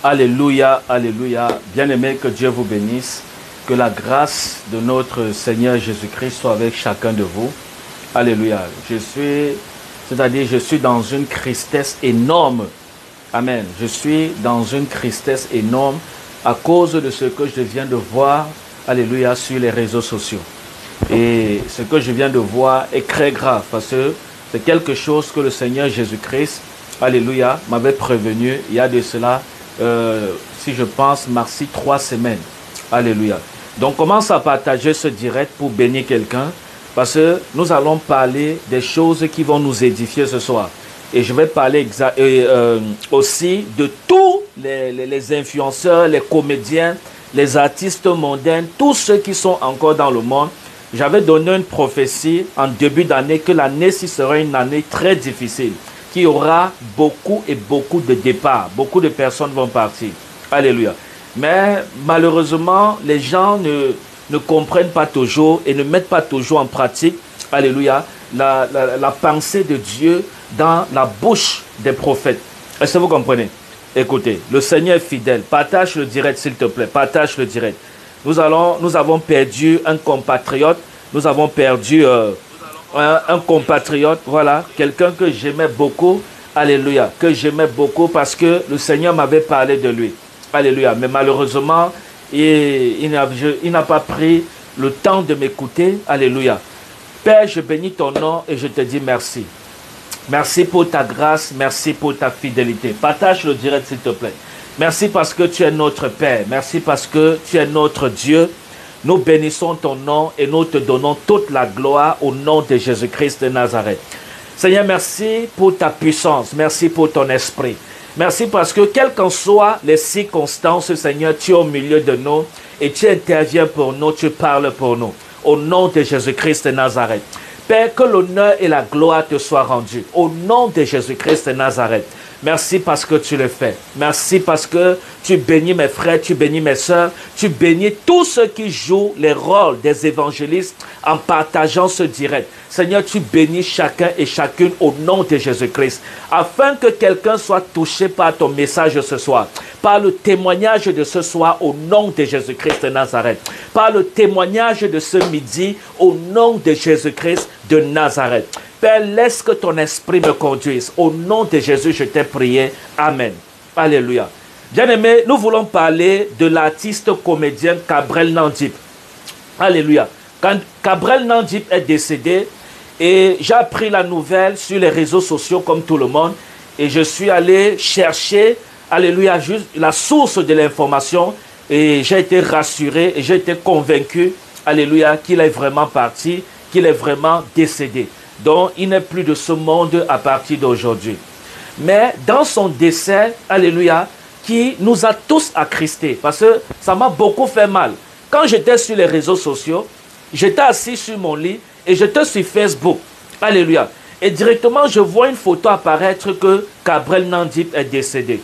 Alléluia, alléluia. Bien-aimés, que Dieu vous bénisse. Que la grâce de notre Seigneur Jésus-Christ soit avec chacun de vous. Alléluia. Je suis dans une tristesse énorme. Amen. Je suis dans une tristesse énorme à cause de ce que je viens de voir, alléluia, sur les réseaux sociaux. Et ce que je viens de voir est très grave parce que c'est quelque chose que le Seigneur Jésus-Christ, alléluia, m'avait prévenu il y a de cela, si je pense, merci 3 semaines. Alléluia. Donc commence à partager ce direct pour bénir quelqu'un parce que nous allons parler des choses qui vont nous édifier ce soir. Et je vais parler aussi de tous les influenceurs, les comédiens, les artistes mondains, tous ceux qui sont encore dans le monde. J'avais donné une prophétie en début d'année que l'année-ci sera une année très difficile, qu'il y aura beaucoup de départs, beaucoup de personnes vont partir. Alléluia. Mais malheureusement, les gens ne comprennent pas toujours et ne mettent pas toujours en pratique, alléluia, la pensée de Dieu dans la bouche des prophètes. Est-ce que vous comprenez? Écoutez, le Seigneur est fidèle. Partage le direct, s'il te plaît. Partage le direct. Nous avons perdu un compatriote. Nous avons perdu un compatriote. Voilà, quelqu'un que j'aimais beaucoup. Alléluia. Que j'aimais beaucoup parce que le Seigneur m'avait parlé de lui. Alléluia. Mais malheureusement, il n'a pas pris le temps de m'écouter. Alléluia. Père, je bénis ton nom et je te dis merci. Merci pour ta grâce, merci pour ta fidélité. Partage le direct, s'il te plaît. Merci parce que tu es notre Père. Merci parce que tu es notre Dieu. Nous bénissons ton nom et nous te donnons toute la gloire au nom de Jésus-Christ de Nazareth. Seigneur, merci pour ta puissance. Merci pour ton esprit. Merci parce que quelles qu'en soient les circonstances, Seigneur, tu es au milieu de nous et tu interviens pour nous, tu parles pour nous. Au nom de Jésus-Christ de Nazareth. Père, que l'honneur et la gloire te soient rendus. Au nom de Jésus-Christ de Nazareth. Merci parce que tu le fais. Merci parce que tu bénis mes frères, tu bénis mes sœurs, tu bénis tous ceux qui jouent les rôles des évangélistes en partageant ce direct. Seigneur, tu bénis chacun et chacune au nom de Jésus-Christ, afin que quelqu'un soit touché par ton message ce soir, par le témoignage de ce soir au nom de Jésus-Christ de Nazareth, par le témoignage de ce midi au nom de Jésus-Christ de Nazareth. Père, laisse que ton esprit me conduise. Au nom de Jésus, je t'ai prié. Amen. Alléluia. Bien-aimés, nous voulons parler de l'artiste comédien Cabrel Nandip. Alléluia. Quand Cabrel Nandip est décédé, et j'ai appris la nouvelle sur les réseaux sociaux comme tout le monde, et je suis allé chercher, alléluia, juste la source de l'information, et j'ai été rassuré, et j'ai été convaincu, alléluia, qu'il est vraiment parti, qu'il est vraiment décédé. Donc, il n'est plus de ce monde à partir d'aujourd'hui. Mais dans son décès, alléluia, qui nous a tous attristés, parce que ça m'a beaucoup fait mal. Quand j'étais sur les réseaux sociaux, j'étais assis sur mon lit et j'étais sur Facebook, alléluia. Et directement, je vois une photo apparaître que Cabrel Nandip est décédé.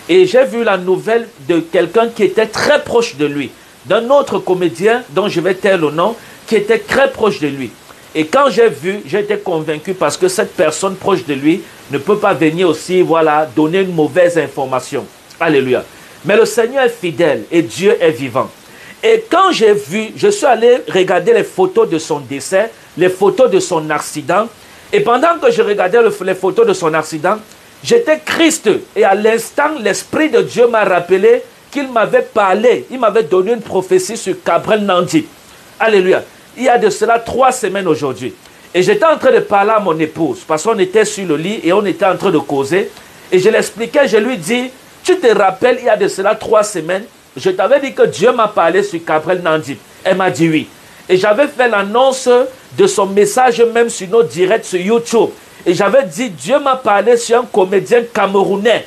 Et j'ai vu la nouvelle de quelqu'un qui était très proche de lui, d'un autre comédien dont je vais taire le nom, qui était très proche de lui. Et quand j'ai vu, j'ai été convaincu parce que cette personne proche de lui ne peut pas venir aussi, voilà, donner une mauvaise information. Alléluia. Mais le Seigneur est fidèle et Dieu est vivant. Et quand j'ai vu, je suis allé regarder les photos de son décès, les photos de son accident. Et pendant que je regardais les photos de son accident, j'étais triste. Et à l'instant, l'Esprit de Dieu m'a rappelé qu'il m'avait parlé. Il m'avait donné une prophétie sur Cabrel Nandip. Alléluia. Il y a de cela 3 semaines aujourd'hui. Et j'étais en train de parler à mon épouse, parce qu'on était sur le lit et on était en train de causer. Et je l'expliquais, je lui dis, tu te rappelles, il y a de cela 3 semaines, je t'avais dit que Dieu m'a parlé sur Cabrel Nandip. Elle m'a dit oui. Et j'avais fait l'annonce de son message même sur nos directs sur YouTube. Et j'avais dit, Dieu m'a parlé sur un comédien camerounais.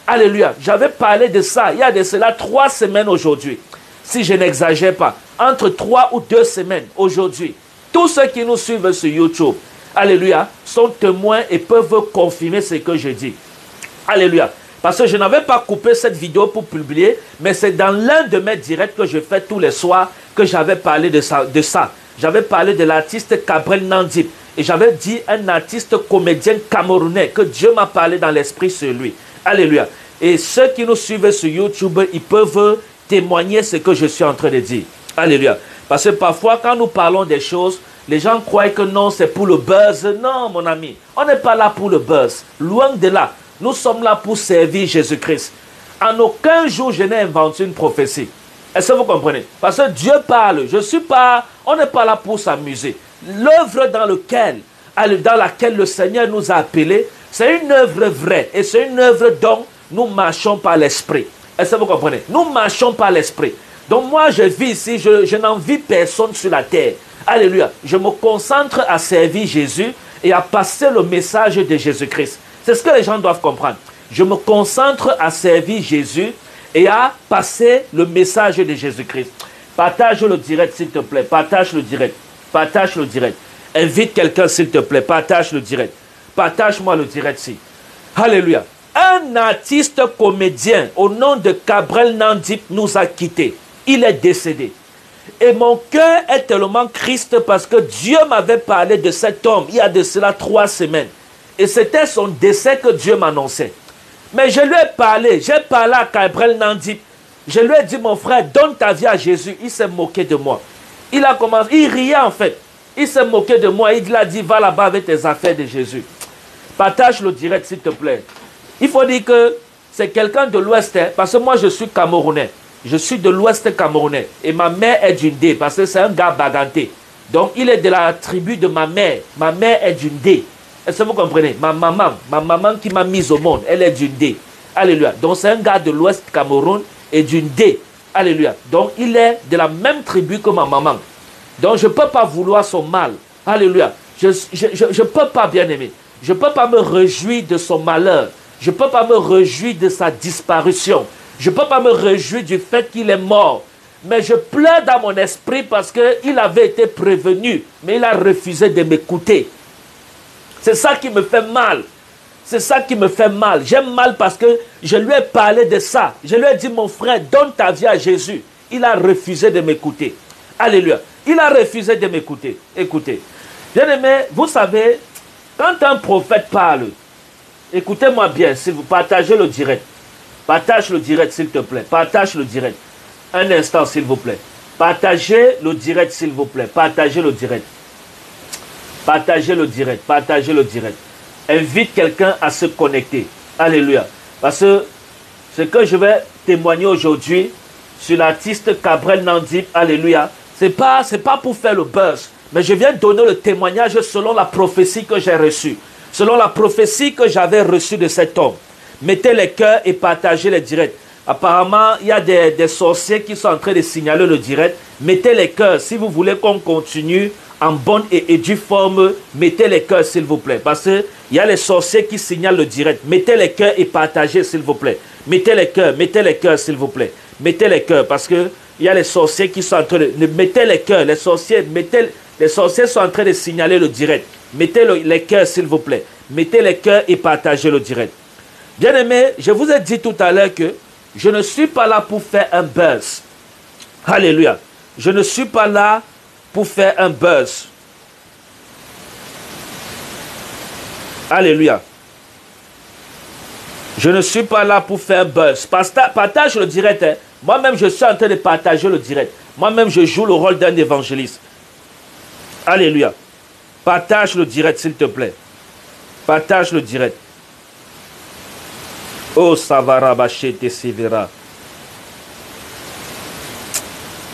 Alléluia. J'avais parlé de ça, il y a de cela 3 semaines aujourd'hui. Si je n'exagère pas, entre 3 ou 2 semaines aujourd'hui, tous ceux qui nous suivent sur YouTube, alléluia, sont témoins et peuvent confirmer ce que je dis. Alléluia. Parce que je n'avais pas coupé cette vidéo pour publier, mais c'est dans l'un de mes directs que je fais tous les soirs que j'avais parlé de ça. J'avais parlé de l'artiste Cabrel Nandip. Et j'avais dit un artiste comédien camerounais que Dieu m'a parlé dans l'esprit sur lui. Alléluia. Et ceux qui nous suivent sur YouTube, ils peuvent témoigner ce que je suis en train de dire. Alléluia. Parce que parfois, quand nous parlons des choses, les gens croient que non, c'est pour le buzz. Non, mon ami, on n'est pas là pour le buzz. Loin de là. Nous sommes là pour servir Jésus-Christ. En aucun jour, je n'ai inventé une prophétie. Est-ce que vous comprenez? Parce que Dieu parle. On n'est pas là pour s'amuser. L'œuvre dans laquelle le Seigneur nous a appelés, c'est une œuvre vraie. Et c'est une œuvre dont nous marchons par l'Esprit. Est-ce que vous comprenez? Nous marchons par l'Esprit. Donc moi, je vis ici, je n'envie personne sur la terre. Alléluia. Je me concentre à servir Jésus et à passer le message de Jésus-Christ. C'est ce que les gens doivent comprendre. Je me concentre à servir Jésus et à passer le message de Jésus-Christ. Partage le direct, s'il te plaît. Partage le direct. Partage le direct. Invite quelqu'un, s'il te plaît. Partage le direct. Partage-moi le direct, si. Alléluia. Un artiste comédien au nom de Cabrel Nandip nous a quittés. Il est décédé. Et mon cœur est tellement triste parce que Dieu m'avait parlé de cet homme il y a de cela 3 semaines. Et c'était son décès que Dieu m'annonçait. Mais je lui ai parlé. J'ai parlé à Cabrel Nandip. Je lui ai dit, mon frère, donne ta vie à Jésus. Il s'est moqué de moi. Il a commencé, il riait en fait. Il s'est moqué de moi. Il a dit, va là-bas avec tes affaires de Jésus. Partage le direct, s'il te plaît. Il faut dire que c'est quelqu'un de l'Ouest, hein, parce que moi, je suis Camerounais. Je suis de l'Ouest camerounais. Et ma mère est d'une dé, parce que c'est un gars baganté. Donc, il est de la tribu de ma mère. Ma mère est d'une dé. Est-ce que vous comprenez? Ma maman qui m'a mise au monde, elle est d'une dé. Alléluia. Donc, c'est un gars de l'Ouest Cameroun et d'une dé. Alléluia. Donc, il est de la même tribu que ma maman. Donc, je ne peux pas vouloir son mal. Alléluia. Je ne peux pas, bien aimer. Je ne peux pas me réjouir de son malheur. Je ne peux pas me réjouir de sa disparition. Je ne peux pas me réjouir du fait qu'il est mort. Mais je pleure dans mon esprit parce qu'il avait été prévenu. Mais il a refusé de m'écouter. C'est ça qui me fait mal. C'est ça qui me fait mal. J'aime mal parce que je lui ai parlé de ça. Je lui ai dit, mon frère, donne ta vie à Jésus. Il a refusé de m'écouter. Alléluia. Il a refusé de m'écouter. Écoutez. Bien-aimé, vous savez, quand un prophète parle, écoutez-moi bien, si vous partagez le direct. Partage le direct, s'il te plaît. Partage le direct. Un instant, s'il vous plaît. Partagez le direct, s'il vous plaît. Partagez le direct. Partagez le direct. Partagez le direct. Invite quelqu'un à se connecter. Alléluia. Parce que ce que je vais témoigner aujourd'hui sur l'artiste Cabrel Nandip, alléluia, c'est pas pour faire le buzz. Mais je viens donner le témoignage selon la prophétie que j'ai reçue. Selon la prophétie que j'avais reçue de cet homme. Mettez les cœurs et partagez les directs. Apparemment, il y a des sorciers qui sont en train de signaler le direct. Mettez les cœurs. Si vous voulez qu'on continue en bonne et due forme, mettez les cœurs, s'il vous plaît. Parce qu'il y a les sorciers qui signalent le direct. Mettez les cœurs et partagez, s'il vous plaît. Mettez les cœurs, s'il vous plaît. Mettez les cœurs, parce qu'il y a les sorciers qui sont en train de... Mettez les cœurs, les sorciers sont en train de signaler le direct. Mettez les cœurs, s'il vous plaît. Mettez les cœurs et partagez le direct. Bien-aimés, je vous ai dit tout à l'heure que je ne suis pas là pour faire un buzz. Alléluia. Je ne suis pas là pour faire un buzz. Alléluia. Je ne suis pas là pour faire un buzz. Partage le direct. Hein. Moi-même, je suis en train de partager le direct. Moi-même, je joue le rôle d'un évangéliste. Alléluia. Partage le direct, s'il te plaît. Partage le direct. Oh, Savara Bachete Severa.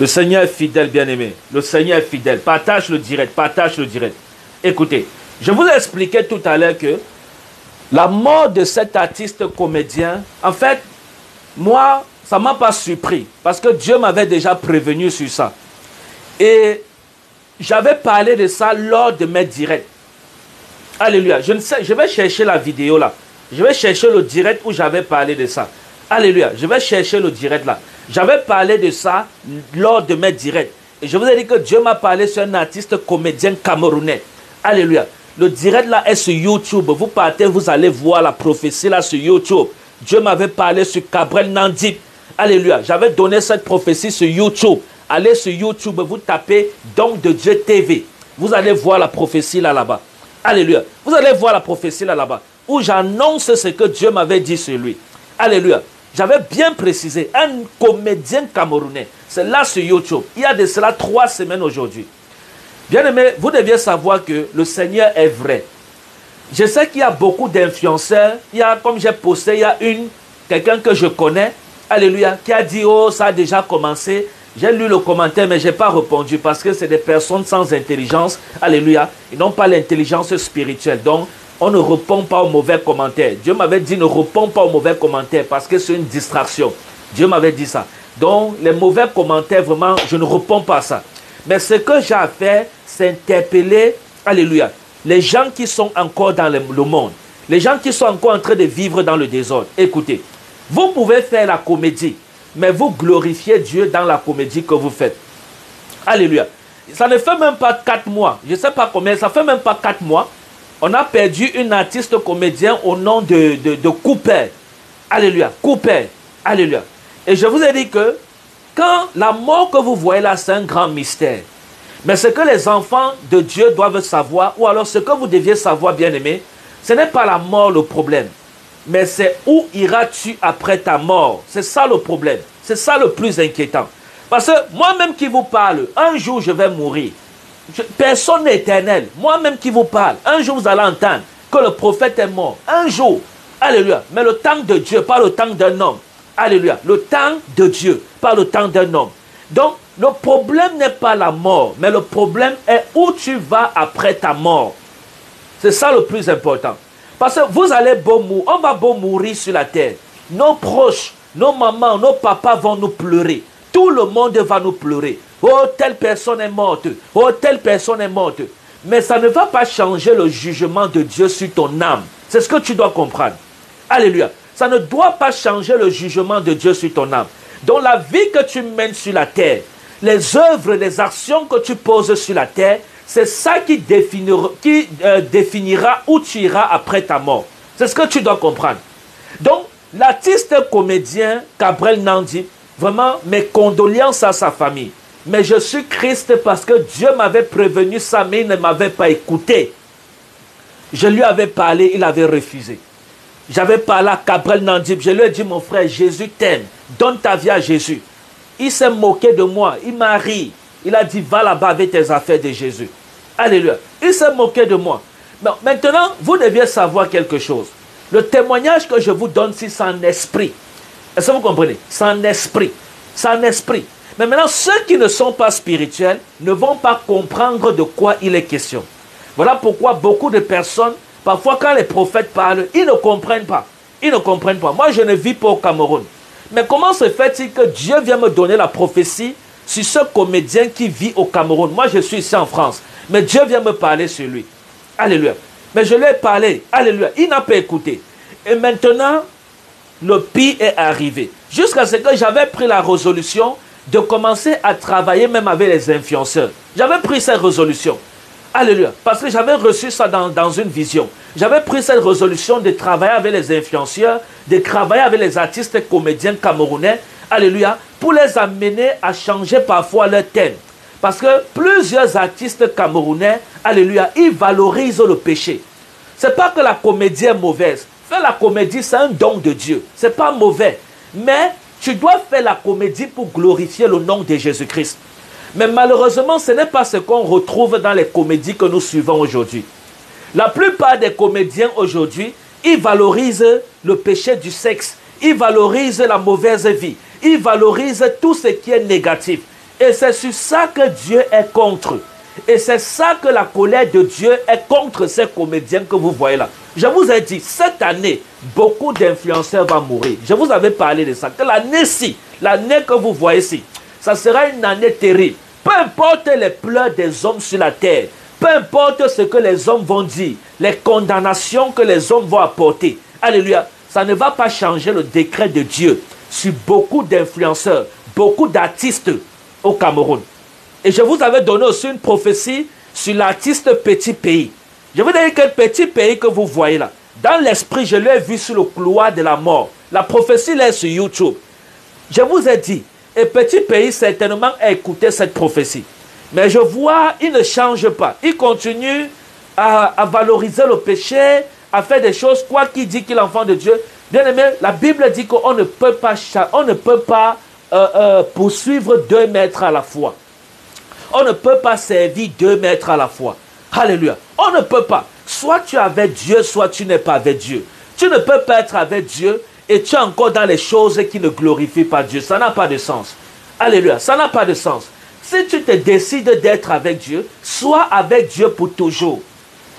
Le Seigneur est fidèle, bien-aimé. Le Seigneur est fidèle. Partage le direct. Partage le direct. Écoutez, je vous ai expliqué tout à l'heure que la mort de cet artiste comédien, en fait, moi, ça ne m'a pas surpris. Parce que Dieu m'avait déjà prévenu sur ça. Et j'avais parlé de ça lors de mes directs. Alléluia. Je ne sais, je vais chercher la vidéo là. Je vais chercher le direct où j'avais parlé de ça. Alléluia. Je vais chercher le direct là. J'avais parlé de ça lors de mes directs. Et je vous ai dit que Dieu m'a parlé sur un artiste comédien camerounais. Alléluia. Le direct là est sur YouTube. Vous partez, vous allez voir la prophétie là sur YouTube. Dieu m'avait parlé sur Cabrel Nandip. Alléluia. J'avais donné cette prophétie sur YouTube. Allez sur YouTube, vous tapez Don de Dieu TV. Vous allez voir la prophétie là-bas. Alléluia. Vous allez voir la prophétie là-bas. Où j'annonce ce que Dieu m'avait dit sur lui. Alléluia. J'avais bien précisé, un comédien camerounais. C'est là sur YouTube. Il y a de cela 3 semaines aujourd'hui. Bien-aimés, vous deviez savoir que le Seigneur est vrai. Je sais qu'il y a beaucoup d'influenceurs. Il y a, comme j'ai posté, il y a quelqu'un que je connais, alléluia, qui a dit, oh, ça a déjà commencé. J'ai lu le commentaire, mais je n'ai pas répondu parce que c'est des personnes sans intelligence, alléluia. Ils n'ont pas l'intelligence spirituelle. Donc, on ne répond pas aux mauvais commentaires. Dieu m'avait dit, ne réponds pas aux mauvais commentaires parce que c'est une distraction. Dieu m'avait dit ça. Donc, les mauvais commentaires, vraiment, je ne réponds pas à ça. Mais ce que j'ai à faire, c'est interpeller, alléluia, les gens qui sont encore dans le monde, les gens qui sont encore en train de vivre dans le désordre. Écoutez, vous pouvez faire la comédie, mais vous glorifiez Dieu dans la comédie que vous faites. Alléluia. Ça ne fait même pas 4 mois. Je ne sais pas combien, ça fait même pas 4 mois. On a perdu une artiste comédien au nom de Cooper. Alléluia. Cooper. Alléluia. Et je vous ai dit que quand la mort que vous voyez là, c'est un grand mystère. Mais ce que les enfants de Dieu doivent savoir, ou alors ce que vous deviez savoir, bien-aimés, ce n'est pas la mort le problème, mais c'est où iras-tu après ta mort. C'est ça le problème. C'est ça le plus inquiétant. Parce que moi-même qui vous parle, un jour je vais mourir. Personne n'est éternel. Moi-même qui vous parle, un jour vous allez entendre que le prophète est mort. Un jour. Alléluia. Mais le temps de Dieu, pas le temps d'un homme. Alléluia. Le temps de Dieu, pas le temps d'un homme. Donc, le problème n'est pas la mort, mais le problème est où tu vas après ta mort. C'est ça le plus important. Parce que vous allez beau mourir, on va beau mourir sur la terre. Nos proches, nos mamans, nos papas vont nous pleurer. Tout le monde va nous pleurer. Oh, telle personne est morte. Oh, telle personne est morte. Mais ça ne va pas changer le jugement de Dieu sur ton âme. C'est ce que tu dois comprendre. Alléluia. Ça ne doit pas changer le jugement de Dieu sur ton âme. Donc la vie que tu mènes sur la terre, les œuvres, les actions que tu poses sur la terre, c'est ça qui définira où tu iras après ta mort. C'est ce que tu dois comprendre. Donc, l'artiste comédien Gabriel Nandi, vraiment mes condoléances à sa famille. Mais je suis Christ parce que Dieu m'avait prévenu ça, mais il ne m'avait pas écouté. Je lui avais parlé, il avait refusé. J'avais parlé à Gabriel Nandi, je lui ai dit, mon frère, Jésus t'aime, donne ta vie à Jésus. Il s'est moqué de moi, il m'a ri. Il a dit, va là-bas avec tes affaires de Jésus. Alléluia. Il s'est moqué de moi. Mais maintenant, vous deviez savoir quelque chose. Le témoignage que je vous donne, c'est sans esprit. Est-ce que vous comprenez? Sans esprit. Sans esprit. Mais maintenant, ceux qui ne sont pas spirituels ne vont pas comprendre de quoi il est question. Voilà pourquoi beaucoup de personnes, parfois quand les prophètes parlent, ils ne comprennent pas. Ils ne comprennent pas. Moi, je ne vis pas au Cameroun. Mais comment se fait-il que Dieu vient me donner la prophétie sur ce comédien qui vit au Cameroun? Moi, je suis ici en France. Mais Dieu vient me parler sur lui. Alléluia. Mais je lui ai parlé. Alléluia. Il n'a pas écouté. Et maintenant, le pire est arrivé. Jusqu'à ce que j'avais pris la résolution de commencer à travailler même avec les influenceurs. J'avais pris cette résolution. Alléluia. Parce que j'avais reçu ça dans une vision. J'avais pris cette résolution de travailler avec les influenceurs, de travailler avec les artistes comédiens camerounais. Alléluia. Pour les amener à changer parfois leur thème. Parce que plusieurs artistes camerounais, alléluia, ils valorisent le péché. Ce n'est pas que la comédie est mauvaise. Faire la comédie, c'est un don de Dieu. Ce n'est pas mauvais. Mais tu dois faire la comédie pour glorifier le nom de Jésus-Christ. Mais malheureusement, ce n'est pas ce qu'on retrouve dans les comédies que nous suivons aujourd'hui. La plupart des comédiens aujourd'hui, ils valorisent le péché du sexe. Ils valorisent la mauvaise vie. Ils valorisent tout ce qui est négatif. Et c'est sur ça que Dieu est contre. Et c'est ça que la colère de Dieu est contre ces comédiens que vous voyez là. Je vous ai dit, cette année, beaucoup d'influenceurs vont mourir. Je vous avais parlé de ça. Que l'année-ci, l'année que vous voyez ici, ça sera une année terrible. Peu importe les pleurs des hommes sur la terre, peu importe ce que les hommes vont dire, les condamnations que les hommes vont apporter. Alléluia. Ça ne va pas changer le décret de Dieu sur beaucoup d'influenceurs, beaucoup d'artistes au Cameroun. Et je vous avais donné aussi une prophétie sur l'artiste Petit Pays. Je vous dis quel Petit Pays que vous voyez là. Dans l'esprit, je l'ai vu sur le couloir de la mort. La prophétie est sur YouTube. Je vous ai dit, et Petit Pays certainement a écouté cette prophétie. Mais je vois, il ne change pas. Il continue à valoriser le péché, à faire des choses, quoi qu'il dit qu'il est enfant de Dieu. Bien aimé, la Bible dit qu'on ne peut pas poursuivre 2 maîtres à la fois. On ne peut pas servir 2 maîtres à la fois. Alléluia. On ne peut pas. Soit tu es avec Dieu, soit tu n'es pas avec Dieu. Tu ne peux pas être avec Dieu et tu es encore dans les choses qui ne glorifient pas Dieu. Ça n'a pas de sens. Alléluia. Ça n'a pas de sens. Si tu te décides d'être avec Dieu, sois avec Dieu pour toujours.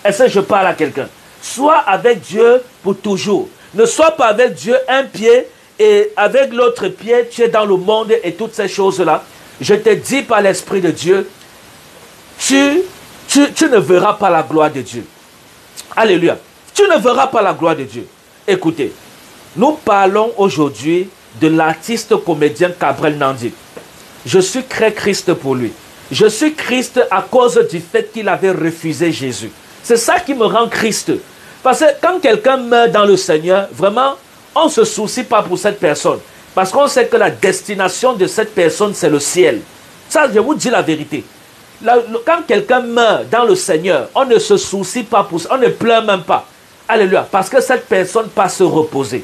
Est-ce que je parle à quelqu'un? Sois avec Dieu pour toujours. Ne sois pas avec Dieu un pied et avec l'autre pied, tu es dans le monde et toutes ces choses-là. Je te dis par l'Esprit de Dieu, tu ne verras pas la gloire de Dieu. Alléluia. Tu ne verras pas la gloire de Dieu. Écoutez, nous parlons aujourd'hui de l'artiste comédien Gabriel Nandi. Je suis très Christ pour lui. Je suis Christ à cause du fait qu'il avait refusé Jésus. C'est ça qui me rend Christ. Parce que quand quelqu'un meurt dans le Seigneur, vraiment, on ne se soucie pas pour cette personne. Parce qu'on sait que la destination de cette personne, c'est le ciel. Ça, je vous dis la vérité. Quand quelqu'un meurt dans le Seigneur, on ne se soucie pas pour ça. On ne pleure même pas. Alléluia. Parce que cette personne passe se reposer.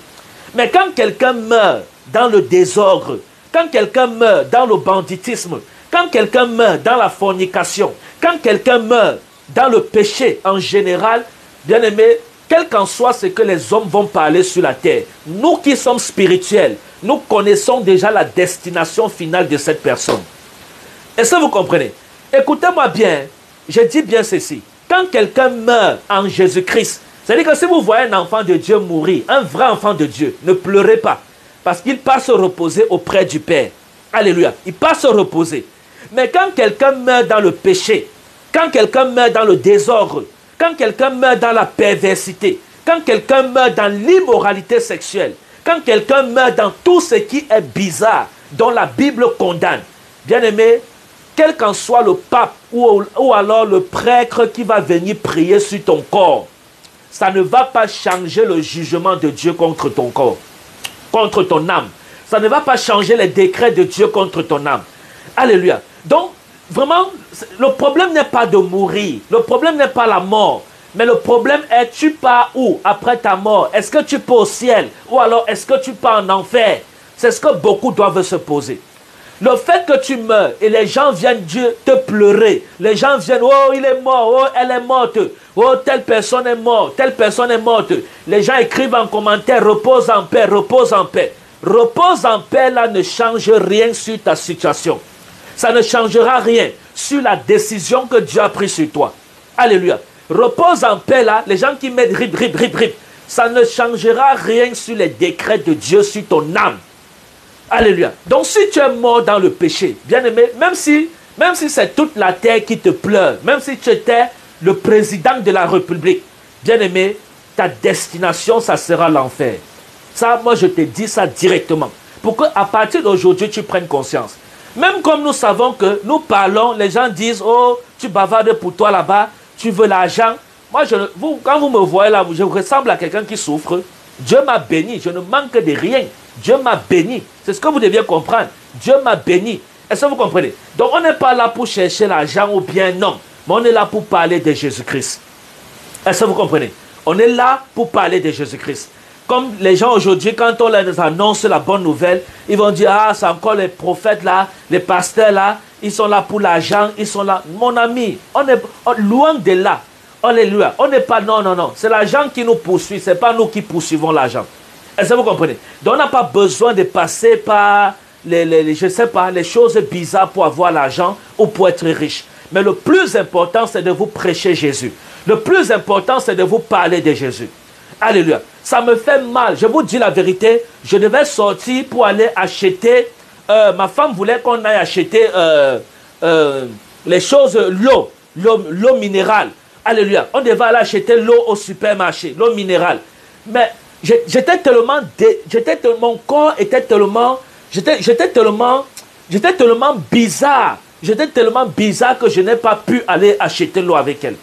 Mais quand quelqu'un meurt dans le désordre, quand quelqu'un meurt dans le banditisme, quand quelqu'un meurt dans la fornication, quand quelqu'un meurt dans le péché en général, bien aimé, quel qu'en soit ce que les hommes vont parler sur la terre, nous qui sommes spirituels, nous connaissons déjà la destination finale de cette personne. Est-ce que vous comprenez? Écoutez-moi bien, je dis bien ceci. Quand quelqu'un meurt en Jésus-Christ, c'est-à-dire que si vous voyez un enfant de Dieu mourir, un vrai enfant de Dieu, ne pleurez pas. Parce qu'il passe se reposer auprès du Père. Alléluia. Il passe se reposer. Mais quand quelqu'un meurt dans le péché, quand quelqu'un meurt dans le désordre, quand quelqu'un meurt dans la perversité, quand quelqu'un meurt dans l'immoralité sexuelle, quand quelqu'un meurt dans tout ce qui est bizarre, dont la Bible condamne, bien aimé, quel qu'en soit le pape ou alors le prêtre qui va venir prier sur ton corps, ça ne va pas changer le jugement de Dieu contre ton corps, contre ton âme. Ça ne va pas changer les décrets de Dieu contre ton âme. Alléluia. Donc, vraiment, le problème n'est pas de mourir. Le problème n'est pas la mort. Mais le problème est, tu pars où après ta mort? Est-ce que tu pars au ciel? Ou alors, est-ce que tu pars en enfer? C'est ce que beaucoup doivent se poser. Le fait que tu meurs et les gens viennent te pleurer, les gens viennent, oh il est mort, oh elle est morte, oh telle personne est morte, telle personne est morte. Les gens écrivent en commentaire, repose en paix, repose en paix. Repose en paix là ne change rien sur ta situation. Ça ne changera rien sur la décision que Dieu a prise sur toi. Alléluia. Repose en paix là, les gens qui mettent rip, rip, rip, rip, ça ne changera rien sur les décrets de Dieu sur ton âme. Alléluia. Donc si tu es mort dans le péché, bien aimé, même si c'est toute la terre qui te pleure, même si tu étais le président de la République, bien aimé, ta destination, ça sera l'enfer. Ça, moi je te dis ça directement. Pour qu'à partir d'aujourd'hui, tu prennes conscience. Même comme nous savons que nous parlons, les gens disent, oh, tu bavardes pour toi là-bas, tu veux l'argent. Moi, quand vous me voyez là, je ressemble à quelqu'un qui souffre. Dieu m'a béni, je ne manque de rien. Dieu m'a béni. C'est ce que vous deviez comprendre. Dieu m'a béni. Est-ce que vous comprenez? Donc on n'est pas là pour chercher l'argent ou bien non. Mais on est là pour parler de Jésus-Christ. Est-ce que vous comprenez? On est là pour parler de Jésus-Christ. Comme les gens aujourd'hui, quand on leur annonce la bonne nouvelle, ils vont dire, ah, c'est encore les prophètes là, les pasteurs là, ils sont là pour l'argent, ils sont là. Mon ami, on est loin de là. Alléluia. On n'est pas, non. C'est l'argent qui nous poursuit, ce n'est pas nous qui poursuivons l'argent. Est-ce que vous comprenez? Donc on n'a pas besoin de passer par je sais pas, les choses bizarres pour avoir l'argent ou pour être riche. Mais le plus important, c'est de vous prêcher Jésus. Le plus important, c'est de vous parler de Jésus. Alléluia. Ça me fait mal. Je vous dis la vérité. Je devais sortir pour aller acheter. Ma femme voulait qu'on aille acheter les choses, l'eau minérale. Alléluia. On devait aller acheter l'eau au supermarché, l'eau minérale. Mais j'étais tellement, mon corps était tellement, j'étais tellement bizarre. J'étais tellement bizarre que je n'ai pas pu aller acheter l'eau avec elle.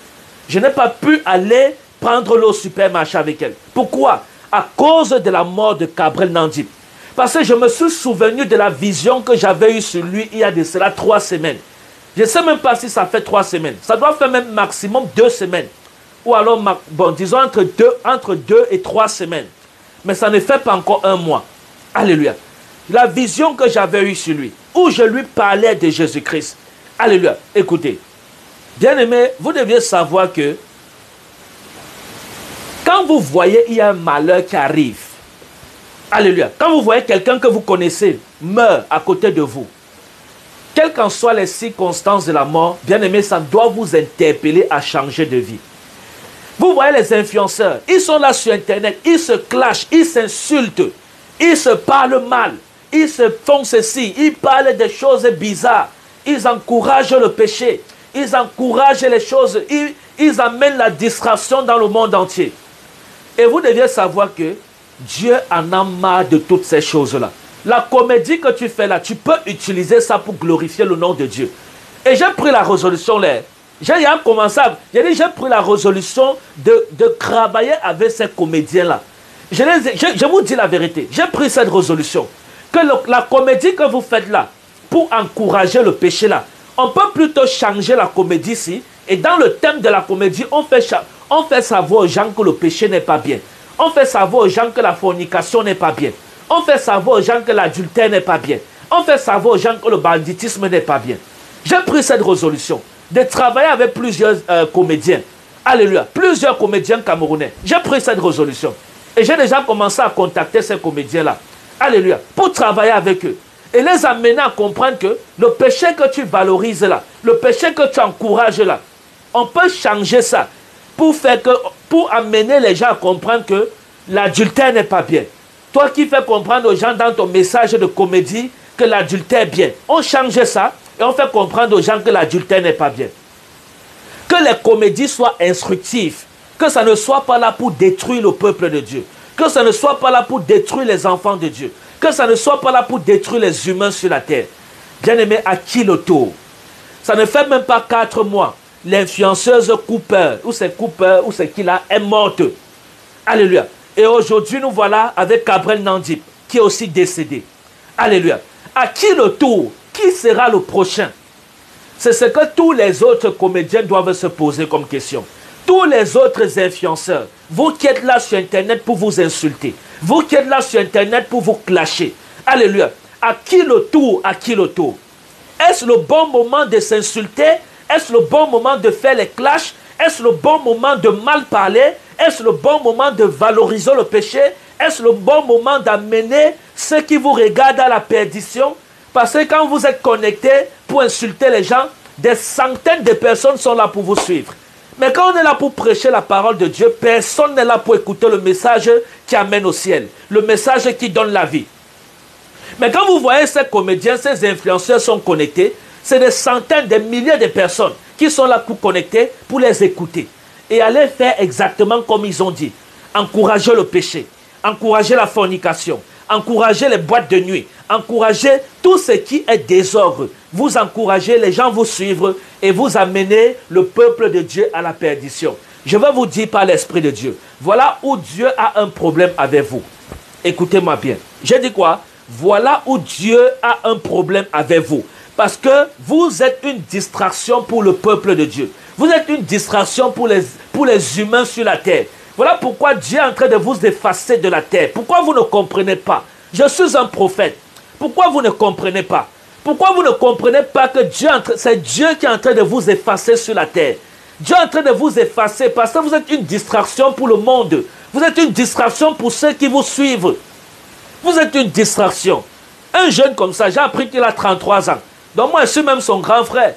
Je n'ai pas pu aller prendre l'eau au supermarché avec elle. Pourquoi? À cause de la mort de Gabriel Nandi. Parce que je me suis souvenu de la vision que j'avais eue sur lui il y a de cela 3 semaines. Je ne sais même pas si ça fait 3 semaines. Ça doit faire même maximum 2 semaines. Ou alors, bon, disons entre 2 et 3 semaines. mais ça ne fait pas encore un mois. Alléluia. La vision que j'avais eue sur lui, où je lui parlais de Jésus-Christ. Alléluia. Écoutez, bien-aimés, vous deviez savoir que quand vous voyez il y a un malheur qui arrive, alléluia, quand vous voyez quelqu'un que vous connaissez meurt à côté de vous, quelles qu'en soient les circonstances de la mort, bien-aimés, ça doit vous interpeller à changer de vie. Vous voyez les influenceurs, ils sont là sur Internet, ils se clashent, ils s'insultent, ils se parlent mal, ils se font ceci, ils parlent des choses bizarres, ils encouragent le péché, ils encouragent les choses, ils amènent la distraction dans le monde entier. Et vous deviez savoir que Dieu en a marre de toutes ces choses-là. La comédie que tu fais là, tu peux utiliser ça pour glorifier le nom de Dieu. Et j'ai pris la résolution là. J'ai commencé à... J'ai pris la résolution de travailler avec ces comédiens-là. Je vous dis la vérité. J'ai pris cette résolution. Que la comédie que vous faites là, pour encourager le péché là, on peut plutôt changer la comédie ici. Et dans le thème de la comédie, on fait savoir aux gens que le péché n'est pas bien. On fait savoir aux gens que la fornication n'est pas bien. On fait savoir aux gens que l'adultère n'est pas bien. On fait savoir aux gens que le banditisme n'est pas bien. J'ai pris cette résolution de travailler avec plusieurs comédiens. Alléluia. Plusieurs comédiens camerounais. J'ai pris cette résolution. Et j'ai déjà commencé à contacter ces comédiens-là. Alléluia. Pour travailler avec eux. Et les amener à comprendre que le péché que tu valorises là, le péché que tu encourages là, on peut changer ça pour amener les gens à comprendre que l'adultère n'est pas bien. Toi qui fais comprendre aux gens dans ton message de comédie que l'adultère est bien. On change ça et on fait comprendre aux gens que l'adultère n'est pas bien. Que les comédies soient instructives. Que ça ne soit pas là pour détruire le peuple de Dieu. Que ça ne soit pas là pour détruire les enfants de Dieu. Que ça ne soit pas là pour détruire les humains sur la terre. Bien-aimé, à qui le tour? Ça ne fait même pas 4 mois. L'influenceuse Cooper, ou c'est qui là, est morte. Alléluia. Et aujourd'hui, nous voilà avec Gabriel Nandip, qui est aussi décédé. Alléluia. À qui le tour? Qui sera le prochain? C'est ce que tous les autres comédiens doivent se poser comme question. Tous les autres influenceurs, vous qui êtes là sur Internet pour vous insulter, vous qui êtes là sur Internet pour vous clasher. Alléluia. À qui le tour? À qui le tour? Est-ce le bon moment de s'insulter? Est-ce le bon moment de faire les clashs? Est-ce le bon moment de mal parler? Est-ce le bon moment de valoriser le péché? Est-ce le bon moment d'amener ceux qui vous regardent à la perdition? Parce que quand vous êtes connectés pour insulter les gens, des centaines de personnes sont là pour vous suivre. Mais quand on est là pour prêcher la parole de Dieu, personne n'est là pour écouter le message qui amène au ciel, le message qui donne la vie. Mais quand vous voyez ces comédiens, ces influenceurs sont connectés, c'est des centaines, des milliers de personnes qui sont là pour connecter, pour les écouter. Et aller faire exactement comme ils ont dit. Encourager le péché, encourager la fornication, encourager les boîtes de nuit, encourager tout ce qui est désordre. Vous encouragez, les gens vous suivre et vous amenez le peuple de Dieu à la perdition. Je vais vous dire par l'Esprit de Dieu, voilà où Dieu a un problème avec vous. Écoutez-moi bien. J'ai dit quoi? Voilà où Dieu a un problème avec vous. Parce que vous êtes une distraction pour le peuple de Dieu. Vous êtes une distraction pour les humains sur la terre. Voilà pourquoi Dieu est en train de vous effacer de la terre. Pourquoi vous ne comprenez pas? Je suis un prophète. Pourquoi vous ne comprenez pas? Pourquoi vous ne comprenez pas que c'est Dieu qui est en train de vous effacer sur la terre? Dieu est en train de vous effacer parce que vous êtes une distraction pour le monde. Vous êtes une distraction pour ceux qui vous suivent. Vous êtes une distraction. Un jeune comme ça, j'ai appris qu'il a 33 ans. Donc moi, je suis même son grand frère.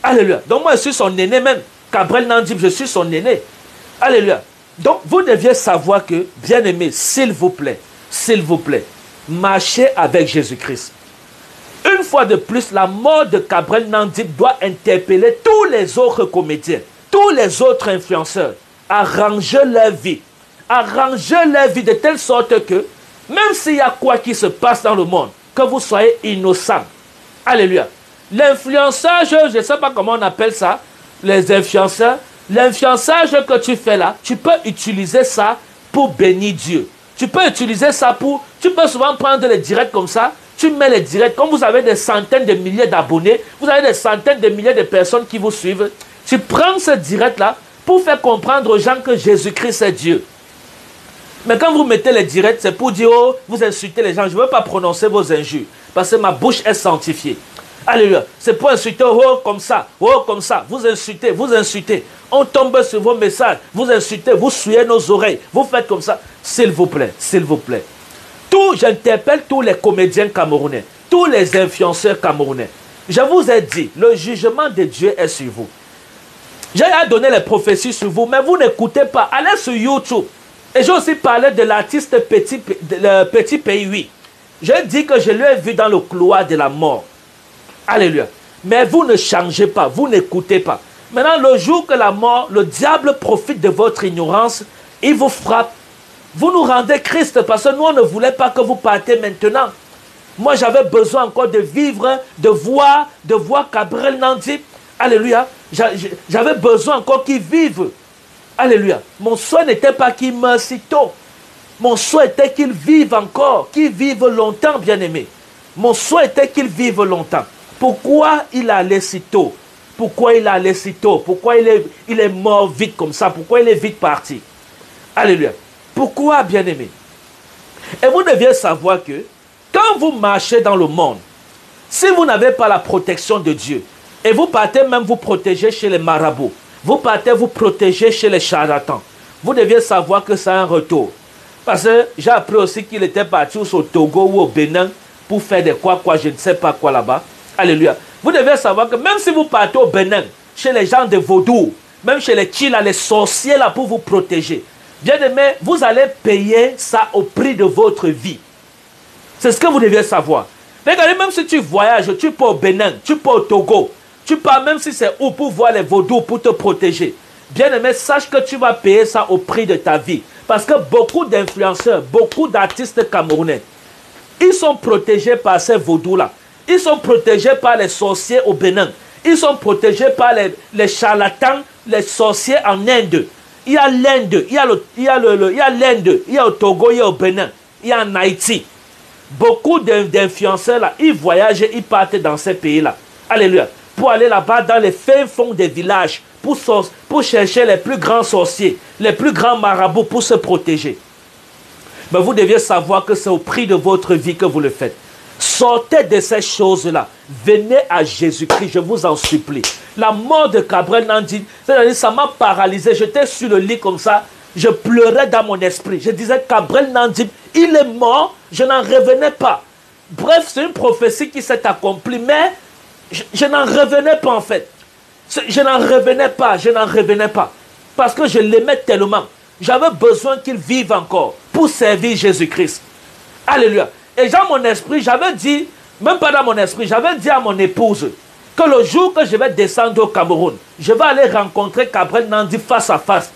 Alléluia. Donc moi, je suis son aîné même. Gabriel Nandip, je suis son aîné. Alléluia. Donc vous deviez savoir que, bien-aimé, s'il vous plaît, marchez avec Jésus-Christ. Une fois de plus, la mort de Gabriel Nandip doit interpeller tous les autres comédiens, tous les autres influenceurs, à ranger leur vie. À ranger leur vie de telle sorte que, même s'il y a quoi qui se passe dans le monde, que vous soyez innocents. Alléluia. L'influençage, je ne sais pas comment on appelle ça, les influenceurs. L'influençage que tu fais là, tu peux utiliser ça pour bénir Dieu. Tu peux utiliser ça pour... Tu peux souvent prendre les directs comme ça. Tu mets les directs. Comme vous avez des centaines de milliers d'abonnés, vous avez des centaines de milliers de personnes qui vous suivent. Tu prends ce direct là pour faire comprendre aux gens que Jésus-Christ est Dieu. Mais quand vous mettez les directs, c'est pour dire, oh, vous insultez les gens. Je ne veux pas prononcer vos injures. Parce que ma bouche est sanctifiée. Alléluia. C'est pour insulter, oh, comme ça, oh, comme ça. Vous insultez, vous insultez. On tombe sur vos messages. Vous insultez, vous souillez nos oreilles. Vous faites comme ça. S'il vous plaît, s'il vous plaît. J'interpelle tous les comédiens camerounais, tous les influenceurs camerounais. Je vous ai dit, le jugement de Dieu est sur vous. J'ai donné les prophéties sur vous, mais vous n'écoutez pas. Allez sur YouTube. Et j'ai aussi parlé de l'artiste Petit Pays 8. J'ai dit que je l'ai vu dans le couloir de la mort. Alléluia. Mais vous ne changez pas, vous n'écoutez pas. Maintenant, le jour que la mort, le diable profite de votre ignorance, il vous frappe. Vous nous rendez Christ parce que nous, on ne voulait pas que vous partiez maintenant. Moi, j'avais besoin encore de vivre, de voir Gabriel Nandip. Alléluia. J'avais besoin encore qu'il vive. Alléluia. Mon souhait n'était pas qu'il meure si tôt. Mon souhait était qu'il vive encore, qu'il vive longtemps, bien-aimé. Mon souhait était qu'il vive longtemps. Pourquoi il allait si tôt? Pourquoi il allait si tôt? Pourquoi il est mort vite comme ça? Pourquoi il est vite parti? Alléluia. Pourquoi, bien-aimé? Et vous deviez savoir que quand vous marchez dans le monde, si vous n'avez pas la protection de Dieu, et vous partez même vous protéger chez les marabouts, vous partez vous protéger chez les charlatans, vous deviez savoir que c'est un retour. Parce que j'ai appris aussi qu'il était parti au Togo ou au Bénin pour faire des quoi, je ne sais pas quoi là-bas. Alléluia. Vous devez savoir que même si vous partez au Bénin, chez les gens de Vaudou, même chez les Chila, les sorciers là pour vous protéger, bien aimé, vous allez payer ça au prix de votre vie. C'est ce que vous devez savoir. Regardez, même si tu voyages, tu pars au Bénin, tu pars au Togo, tu pars même si c'est où pour voir les Vaudous, pour te protéger. Bien aimé, sache que tu vas payer ça au prix de ta vie. Parce que beaucoup d'influenceurs, beaucoup d'artistes camerounais, ils sont protégés par ces Vaudous-là. Ils sont protégés par les sorciers au Bénin. Ils sont protégés par les charlatans, les sorciers en Inde. Il y a l'Inde, il y a l'Inde, il y a au Togo, il y a au Bénin, il y a en Haïti. Beaucoup d'influenceurs là, ils voyagent, ils partent dans ces pays-là. Alléluia. Pour aller là-bas dans les fins fonds des villages, pour chercher les plus grands sorciers, les plus grands marabouts pour se protéger. Mais vous deviez savoir que c'est au prix de votre vie que vous le faites. Sortez de ces choses-là. Venez à Jésus-Christ, je vous en supplie. La mort de Gabriel Nandip, ça m'a paralysé. J'étais sur le lit comme ça. Je pleurais dans mon esprit. Je disais, Gabriel Nandip, il est mort. Je n'en revenais pas. Bref, c'est une prophétie qui s'est accomplie. Mais je n'en revenais pas en fait. Je n'en revenais pas. Parce que je l'aimais tellement. J'avais besoin qu'il vive encore pour servir Jésus-Christ. Alléluia. Et dans mon esprit, j'avais dit, même pas dans mon esprit, j'avais dit à mon épouse que le jour que je vais descendre au Cameroun, je vais aller rencontrer Gabriel Nandip face à face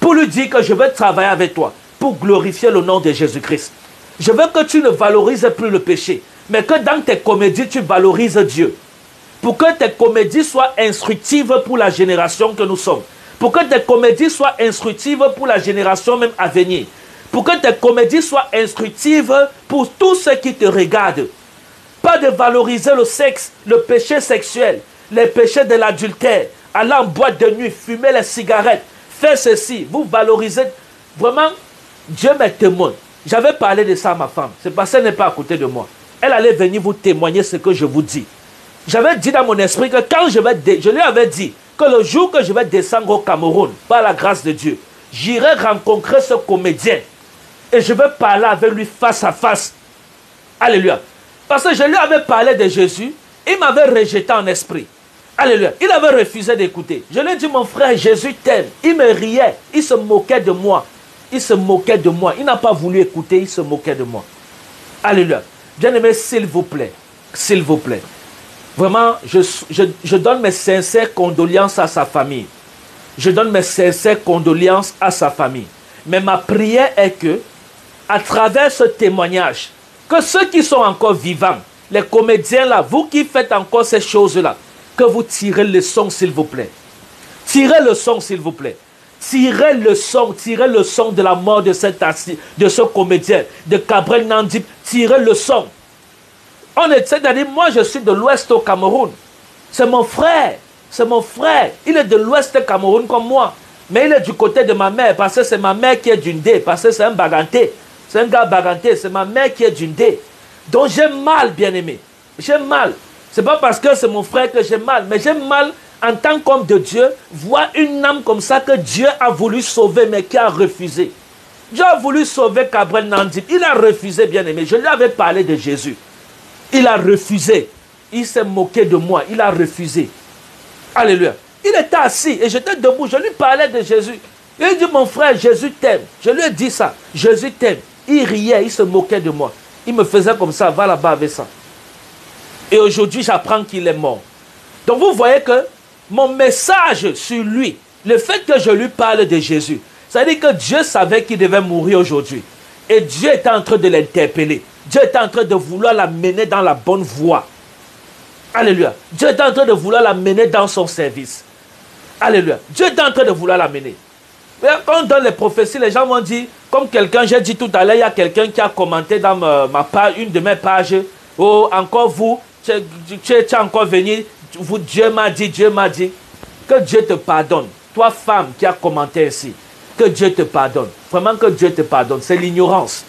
pour lui dire que je vais travailler avec toi pour glorifier le nom de Jésus-Christ. Je veux que tu ne valorises plus le péché, mais que dans tes comédies, tu valorises Dieu. Pour que tes comédies soient instructives pour la génération que nous sommes. Pour que tes comédies soient instructives pour la génération même à venir. Pour que tes comédies soient instructives pour tous ceux qui te regardent. Pas de valoriser le sexe, le péché sexuel, les péchés de l'adultère, aller en boîte de nuit, fumer les cigarettes, faire ceci. Vous valorisez. Vraiment, Dieu m'est témoin. J'avais parlé de ça à ma femme. C'est parce qu'elle n'est pas à côté de moi. Elle allait venir vous témoigner ce que je vous dis. J'avais dit dans mon esprit que quand je lui avais dit que le jour que je vais descendre au Cameroun, par la grâce de Dieu, j'irai rencontrer ce comédien et je vais parler avec lui face à face. Alléluia. Parce que je lui avais parlé de Jésus, il m'avait rejeté en esprit. Alléluia. Il avait refusé d'écouter. Je lui ai dit, mon frère, Jésus t'aime. Il me riait, il se moquait de moi. Il se moquait de moi. Il n'a pas voulu écouter, il se moquait de moi. Alléluia. Bien-aimé, s'il vous plaît, s'il vous plaît. Vraiment, je donne mes sincères condoléances à sa famille. Je donne mes sincères condoléances à sa famille. Mais ma prière est que, à travers ce témoignage, que ceux qui sont encore vivants, les comédiens là, vous qui faites encore ces choses-là, que vous tirez le son, s'il vous plaît. Tirez le son, s'il vous plaît. Tirez le son de la mort de ce comédien, de Gabriel Nandip. Tirez le son. C'est-à-dire, moi, je suis de l'Ouest au Cameroun. C'est mon frère. C'est mon frère. Il est de l'Ouest Cameroun comme moi. Mais il est du côté de ma mère parce que c'est ma mère qui est d'Undé, parce que c'est un baganté. C'est un gars baganté, c'est ma mère qui est d'Undé. Donc j'ai mal, bien-aimé. J'ai mal. Ce n'est pas parce que c'est mon frère que j'ai mal, mais j'ai mal en tant qu'homme de Dieu, voir une âme comme ça que Dieu a voulu sauver, mais qui a refusé. Dieu a voulu sauver Gabriel Nandib. Il a refusé, bien-aimé. Je lui avais parlé de Jésus. Il a refusé. Il s'est moqué de moi. Il a refusé. Alléluia. Il était assis et j'étais debout. Je lui parlais de Jésus. Il dit, mon frère, Jésus t'aime. Je lui ai dit ça. Jésus t'aime. Il riait, il se moquait de moi. Il me faisait comme ça, va là-bas avec ça. Et aujourd'hui, j'apprends qu'il est mort. Donc vous voyez que mon message sur lui, le fait que je lui parle de Jésus, ça veut dire que Dieu savait qu'il devait mourir aujourd'hui. Et Dieu était en train de l'interpeller. Dieu était en train de vouloir l'amener dans la bonne voie. Alléluia. Dieu était en train de vouloir l'amener dans son service. Alléluia. Dieu était en train de vouloir l'amener. Quand on donne les prophéties, les gens vont dire, comme quelqu'un, j'ai dit tout à l'heure, il y a quelqu'un qui a commenté dans ma page, une de mes pages, oh, encore vous, tu es encore venu, Dieu m'a dit, que Dieu te pardonne. Toi, femme qui a commenté ici, que Dieu te pardonne. Vraiment que Dieu te pardonne. C'est l'ignorance.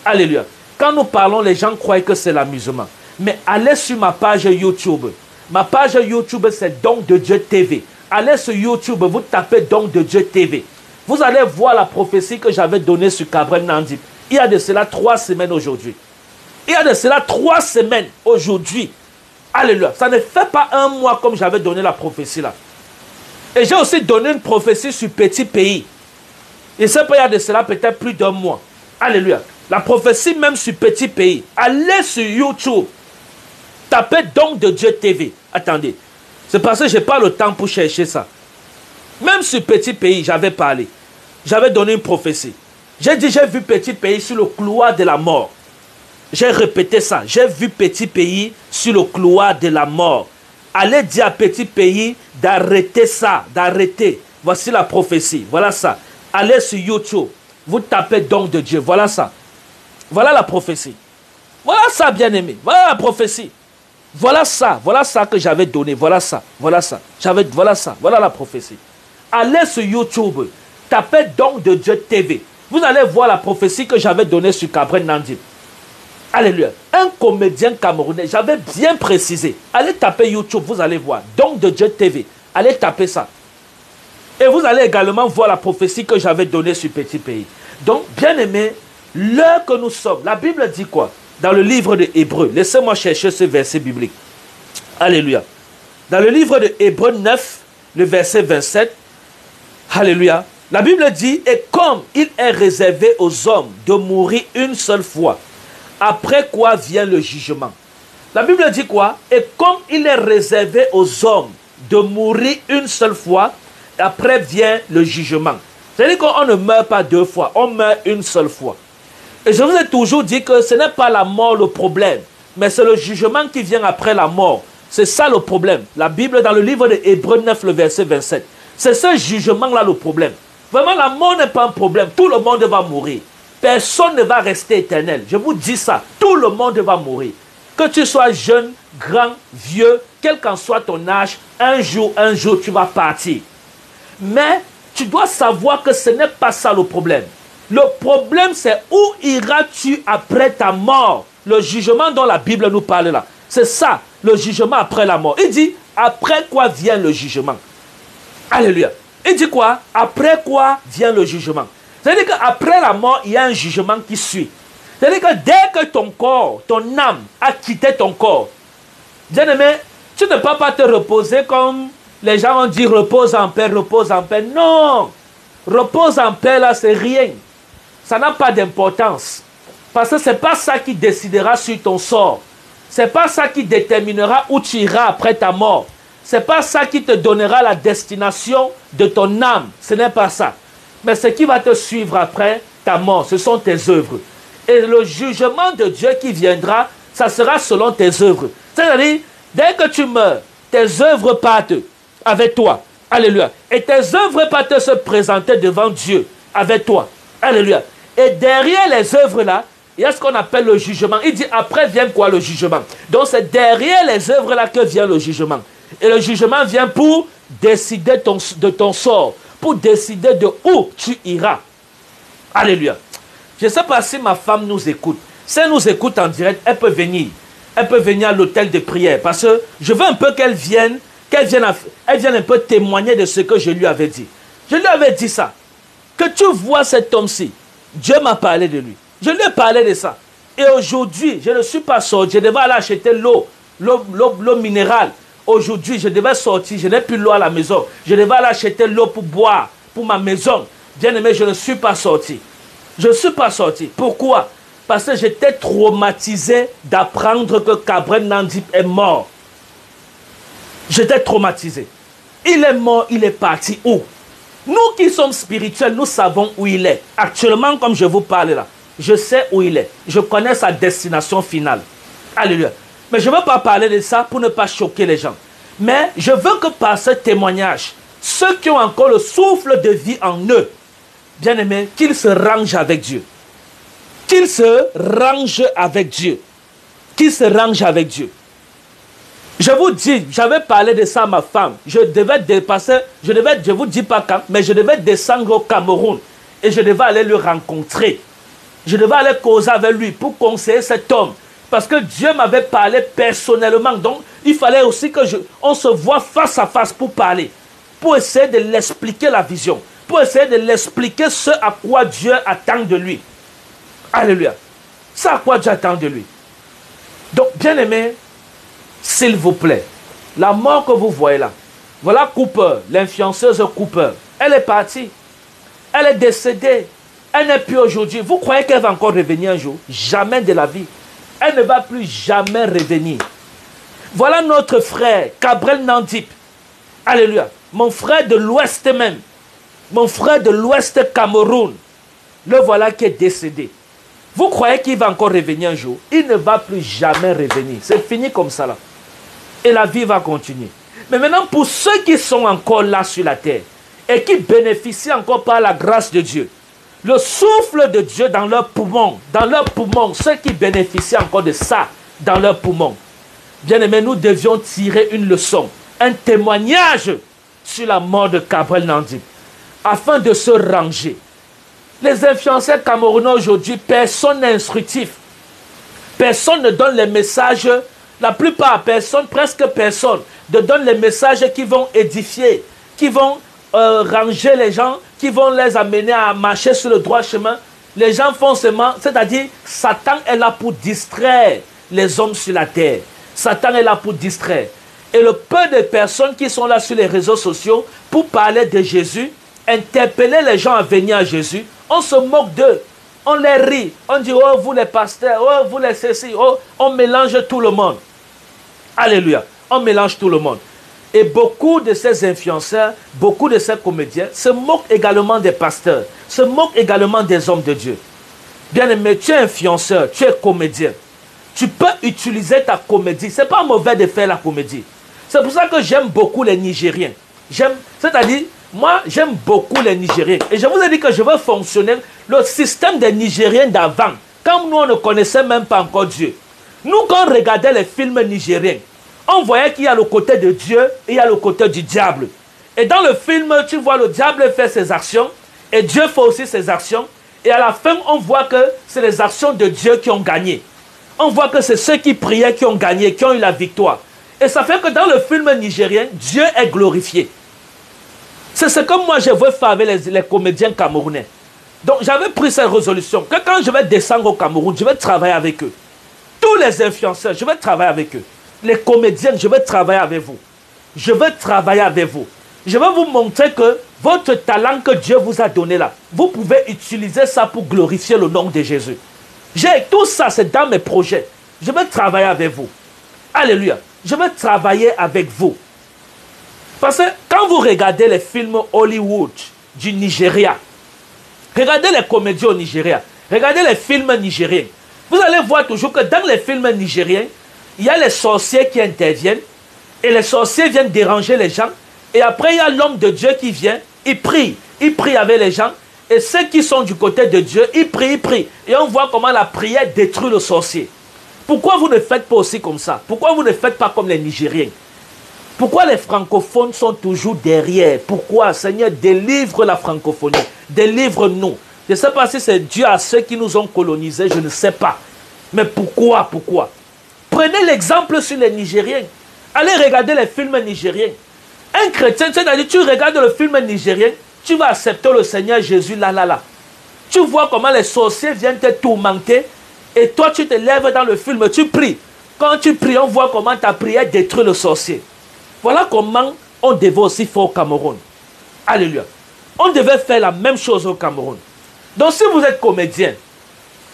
Alléluia. Quand nous parlons, les gens croient que c'est l'amusement. Mais allez sur ma page YouTube. Ma page YouTube, c'est Don de Dieu TV. Allez sur YouTube, vous tapez Don de Dieu TV. Vous allez voir la prophétie que j'avais donnée sur Gabriel Nandib. Il y a de cela 3 semaines aujourd'hui. Il y a de cela 3 semaines aujourd'hui. Alléluia. Ça ne fait pas 1 mois comme j'avais donné la prophétie là. Et j'ai aussi donné une prophétie sur Petit Pays. Et ça peut y avoir de cela peut-être plus d'1 mois. Alléluia. La prophétie même sur Petit Pays. Allez sur YouTube. Tapez Don de Dieu TV. Attendez. C'est parce que je n'ai pas le temps pour chercher ça. Même sur Petit Pays, j'avais parlé. J'avais donné une prophétie. J'ai dit, j'ai vu Petit Pays sur le couloir de la mort. J'ai répété ça. J'ai vu Petit Pays sur le couloir de la mort. Allez dire à Petit Pays d'arrêter ça. D'arrêter. Voici la prophétie. Voilà ça. Allez sur YouTube. Vous tapez Don de Dieu. Voilà ça. Voilà la prophétie. Voilà ça, bien-aimé. Voilà la prophétie. Voilà ça que j'avais donné. Voilà ça. Voilà ça. Voilà la prophétie. Allez sur YouTube. Tapez Don de Dieu TV. Vous allez voir la prophétie que j'avais donnée sur Gabriel Nandib. Alléluia. Un comédien camerounais, j'avais bien précisé. Allez taper YouTube, vous allez voir. Don de Dieu TV. Allez taper ça. Et vous allez également voir la prophétie que j'avais donnée sur Petit Pays. Donc, bien aimé, l'heure que nous sommes, la Bible dit quoi? Dans le livre de Hébreux, laissez-moi chercher ce verset biblique. Alléluia. Dans le livre de Hébreux 9, le verset 27, alléluia. La Bible dit, et comme il est réservé aux hommes de mourir une seule fois, après quoi vient le jugement. La Bible dit quoi? Et comme il est réservé aux hommes de mourir une seule fois, après vient le jugement. C'est-à-dire qu'on ne meurt pas 2 fois, on meurt une seule fois. Et je vous ai toujours dit que ce n'est pas la mort le problème, mais c'est le jugement qui vient après la mort. C'est ça le problème. La Bible, dans le livre de Hébreux 9, le verset 27, c'est ce jugement-là le problème. Vraiment, la mort n'est pas un problème. Tout le monde va mourir. Personne ne va rester éternel. Je vous dis ça. Tout le monde va mourir. Que tu sois jeune, grand, vieux, quel qu'en soit ton âge, un jour, tu vas partir. Mais tu dois savoir que ce n'est pas ça le problème. Le problème, c'est où iras-tu après ta mort? Le jugement dont la Bible nous parle là. C'est ça, le jugement après la mort. Il dit, après quoi vient le jugement? Alléluia. Il dit quoi? Après quoi vient le jugement? C'est-à-dire qu'après la mort, il y a un jugement qui suit. C'est-à-dire que dès que ton corps, ton âme a quitté ton corps, bien-aimé, tu ne peux pas te reposer comme les gens ont dit, repose en paix, repose en paix. Non! Repose en paix, là, c'est rien. Ça n'a pas d'importance. Parce que ce n'est pas ça qui décidera sur ton sort. Ce n'est pas ça qui déterminera où tu iras après ta mort. Ce n'est pas ça qui te donnera la destination de ton âme. Ce n'est pas ça. Mais ce qui va te suivre après ta mort, ce sont tes œuvres. Et le jugement de Dieu qui viendra, ça sera selon tes œuvres. C'est-à-dire, dès que tu meurs, tes œuvres partent avec toi. Alléluia. Et tes œuvres partent se présenter devant Dieu avec toi. Alléluia. Et derrière les œuvres là, il y a ce qu'on appelle le jugement. Il dit après vient quoi le jugement? Donc c'est derrière les œuvres là que vient le jugement. Et le jugement vient pour décider de ton sort, pour décider de où tu iras. Alléluia. Je ne sais pas si ma femme nous écoute. Si elle nous écoute en direct, elle peut venir. Elle peut venir à l'hôtel de prière. Parce que je veux un peu qu'elle vienne un peu témoigner de ce que je lui avais dit. Je lui avais dit ça. Que tu vois cet homme-ci. Dieu m'a parlé de lui. Je lui ai parlé de ça. Et aujourd'hui, je ne suis pas sorti. Je devais aller acheter l'eau minérale. Aujourd'hui, je devais sortir. Je n'ai plus l'eau à la maison. Je devais aller acheter l'eau pour boire, pour ma maison. Bien aimé, je ne suis pas sorti. Je ne suis pas sorti. Pourquoi? Parce que j'étais traumatisé d'apprendre que Cabrel Nandip est mort. J'étais traumatisé. Il est mort, il est parti où? Nous qui sommes spirituels, nous savons où il est. Actuellement, comme je vous parle là, je sais où il est. Je connais sa destination finale. Alléluia. Mais je ne veux pas parler de ça pour ne pas choquer les gens. Mais je veux que par ce témoignage, ceux qui ont encore le souffle de vie en eux, bien aimés, qu'ils se rangent avec Dieu. Qu'ils se rangent avec Dieu. Qu'ils se rangent avec Dieu. Je vous dis, j'avais parlé de ça à ma femme. Je devais dépasser, je vous dis pas quand, mais je devais descendre au Cameroun. Et je devais aller le rencontrer. Je devais aller causer avec lui pour conseiller cet homme. Parce que Dieu m'avait parlé personnellement. Donc, il fallait aussi on se voit face à face pour parler. Pour essayer de l'expliquer la vision. Pour essayer de l'expliquer ce à quoi Dieu attend de lui. Alléluia. C'est à quoi Dieu attend de lui. Donc, bien aimé, s'il vous plaît, la mort que vous voyez là, voilà Cooper, l'influenceuse Cooper. Elle est partie. Elle est décédée. Elle n'est plus aujourd'hui. Vous croyez qu'elle va encore revenir un jour? Jamais de la vie. Elle ne va plus jamais revenir. Voilà notre frère, Cabrel Nandip. Alléluia. Mon frère de l'Ouest même. Mon frère de l'Ouest Cameroun. Le voilà qui est décédé. Vous croyez qu'il va encore revenir un jour? Il ne va plus jamais revenir. C'est fini comme ça là. Et la vie va continuer. Mais maintenant, pour ceux qui sont encore là sur la terre et qui bénéficient encore par la grâce de Dieu, le souffle de Dieu dans leurs poumons, ceux qui bénéficient encore de ça dans leurs poumons, bien aimé, nous devions tirer une leçon, un témoignage sur la mort de Cabrel Nandip, afin de se ranger. Les influenceurs camerounais aujourd'hui, personne n'est instructif. Personne ne donne les messages, la plupart, personne, presque personne, ne donne les messages qui vont édifier, qui vont ranger les gens, qui vont les amener à marcher sur le droit chemin. Les gens font seulement, c'est-à-dire, Satan est là pour distraire les hommes sur la terre. Satan est là pour distraire. Et le peu de personnes qui sont là sur les réseaux sociaux pour parler de Jésus, interpeller les gens à venir à Jésus, on se moque d'eux. On les rit. On dit, oh, vous les pasteurs, oh, vous les ceci, oh, on mélange tout le monde. Alléluia. On mélange tout le monde. Et beaucoup de ces influenceurs, beaucoup de ces comédiens se moquent également des pasteurs, se moquent également des hommes de Dieu. Bien aimé, tu es influenceur, tu es comédien. Tu peux utiliser ta comédie. Ce n'est pas mauvais de faire la comédie. C'est pour ça que j'aime beaucoup les Nigériens. C'est-à-dire, moi, j'aime beaucoup les Nigériens. Et je vous ai dit que je veux fonctionner le système des Nigériens d'avant. Quand nous, on ne connaissait même pas encore Dieu. Nous, quand on regardait les films nigériens, on voyait qu'il y a le côté de Dieu et il y a le côté du diable. Et dans le film, tu vois le diable fait ses actions et Dieu fait aussi ses actions. Et à la fin, on voit que c'est les actions de Dieu qui ont gagné. On voit que c'est ceux qui priaient qui ont gagné, qui ont eu la victoire. Et ça fait que dans le film nigérien, Dieu est glorifié. C'est ce que moi je veux faire avec les comédiens camerounais. Donc j'avais pris cette résolution que quand je vais descendre au Cameroun, je vais travailler avec eux. Tous les influenceurs, je vais travailler avec eux. Les comédiens, je vais travailler avec vous. Je vais travailler avec vous. Je vais vous montrer que votre talent que Dieu vous a donné là, vous pouvez utiliser ça pour glorifier le nom de Jésus. Tout ça, c'est dans mes projets. Je vais travailler avec vous. Alléluia. Je vais travailler avec vous. Parce que quand vous regardez les films Hollywood du Nigeria, regardez les comédies au Nigeria, regardez les films nigériens, vous allez voir toujours que dans les films nigériens, il y a les sorciers qui interviennent et les sorciers viennent déranger les gens. Et après, il y a l'homme de Dieu qui vient, il prie avec les gens. Et ceux qui sont du côté de Dieu, ils prient. Et on voit comment la prière détruit le sorcier. Pourquoi vous ne faites pas aussi comme ça? Pourquoi vous ne faites pas comme les Nigériens? Pourquoi les francophones sont toujours derrière? Pourquoi? Seigneur, délivre la francophonie. Délivre-nous. Je ne sais pas si c'est Dieu à ceux qui nous ont colonisés, je ne sais pas. Mais pourquoi? Prenez l'exemple sur les Nigériens. Allez regarder les films nigériens. Un chrétien, c'est-à-dire tu regardes le film nigérien, tu vas accepter le Seigneur Jésus là. Tu vois comment les sorciers viennent te tourmenter et toi tu te lèves dans le film, tu pries. Quand tu pries, on voit comment ta prière détruit le sorcier. Voilà comment on devait aussi faire au Cameroun. Alléluia. On devait faire la même chose au Cameroun. Donc si vous êtes comédien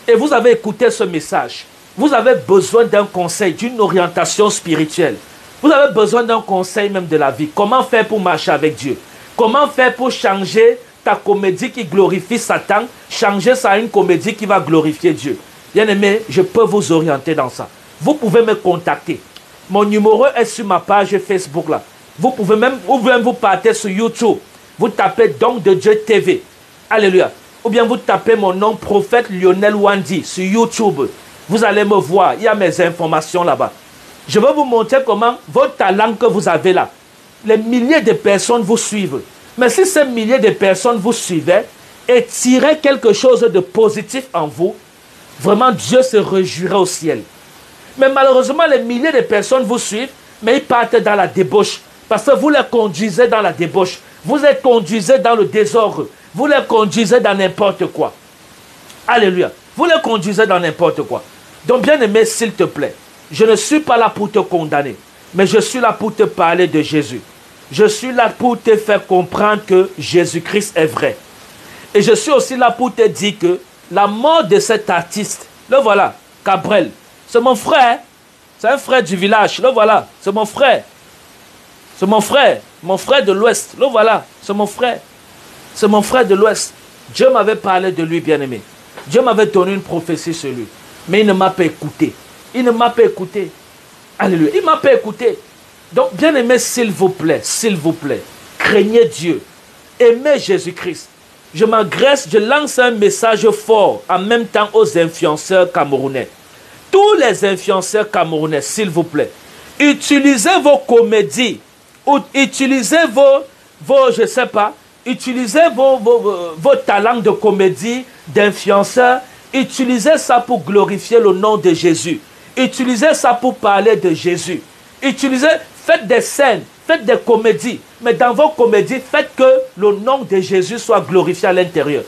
et vous avez écouté ce message, vous avez besoin d'un conseil, d'une orientation spirituelle. Vous avez besoin d'un conseil même de la vie. Comment faire pour marcher avec Dieu? Comment faire pour changer ta comédie qui glorifie Satan, changer ça à une comédie qui va glorifier Dieu? Bien-aimé, je peux vous orienter dans ça. Vous pouvez me contacter. Mon numéro est sur ma page Facebook là. Vous pouvez même, ou bien vous partez sur YouTube. Vous tapez Don de Dieu TV. Alléluia. Ou bien vous tapez mon nom, prophète Lionel Wandi, sur YouTube. Vous allez me voir. Il y a mes informations là-bas. Je vais vous montrer comment votre talent que vous avez là, les milliers de personnes vous suivent. Mais si ces milliers de personnes vous suivaient et tiraient quelque chose de positif en vous, vraiment Dieu se réjouirait au ciel. Mais malheureusement, les milliers de personnes vous suivent, mais ils partent dans la débauche. Parce que vous les conduisez dans la débauche. Vous les conduisez dans le désordre. Vous les conduisez dans n'importe quoi. Alléluia. Vous les conduisez dans n'importe quoi. Donc bien aimé, s'il te plaît, je ne suis pas là pour te condamner, mais je suis là pour te parler de Jésus. Je suis là pour te faire comprendre que Jésus-Christ est vrai. Et je suis aussi là pour te dire que la mort de cet artiste, le voilà, Cabrel, c'est mon frère. C'est un frère du village, le voilà, c'est mon frère. C'est mon frère de l'Ouest, le voilà, c'est mon frère. C'est mon frère de l'Ouest. Dieu m'avait parlé de lui, bien-aimé. Dieu m'avait donné une prophétie sur lui. Mais il ne m'a pas écouté. Il ne m'a pas écouté. Alléluia. Il ne m'a pas écouté. Donc, bien-aimé, s'il vous plaît, craignez Dieu. Aimez Jésus-Christ. Je m'agresse, je lance un message fort en même temps aux influenceurs camerounais. Tous les influenceurs camerounais, s'il vous plaît, utilisez vos comédies, ou utilisez je ne sais pas, utilisez vos talents de comédie, d'influenceurs, utilisez ça pour glorifier le nom de Jésus. Utilisez ça pour parler de Jésus. Faites des scènes, faites des comédies. Mais dans vos comédies, faites que le nom de Jésus soit glorifié à l'intérieur.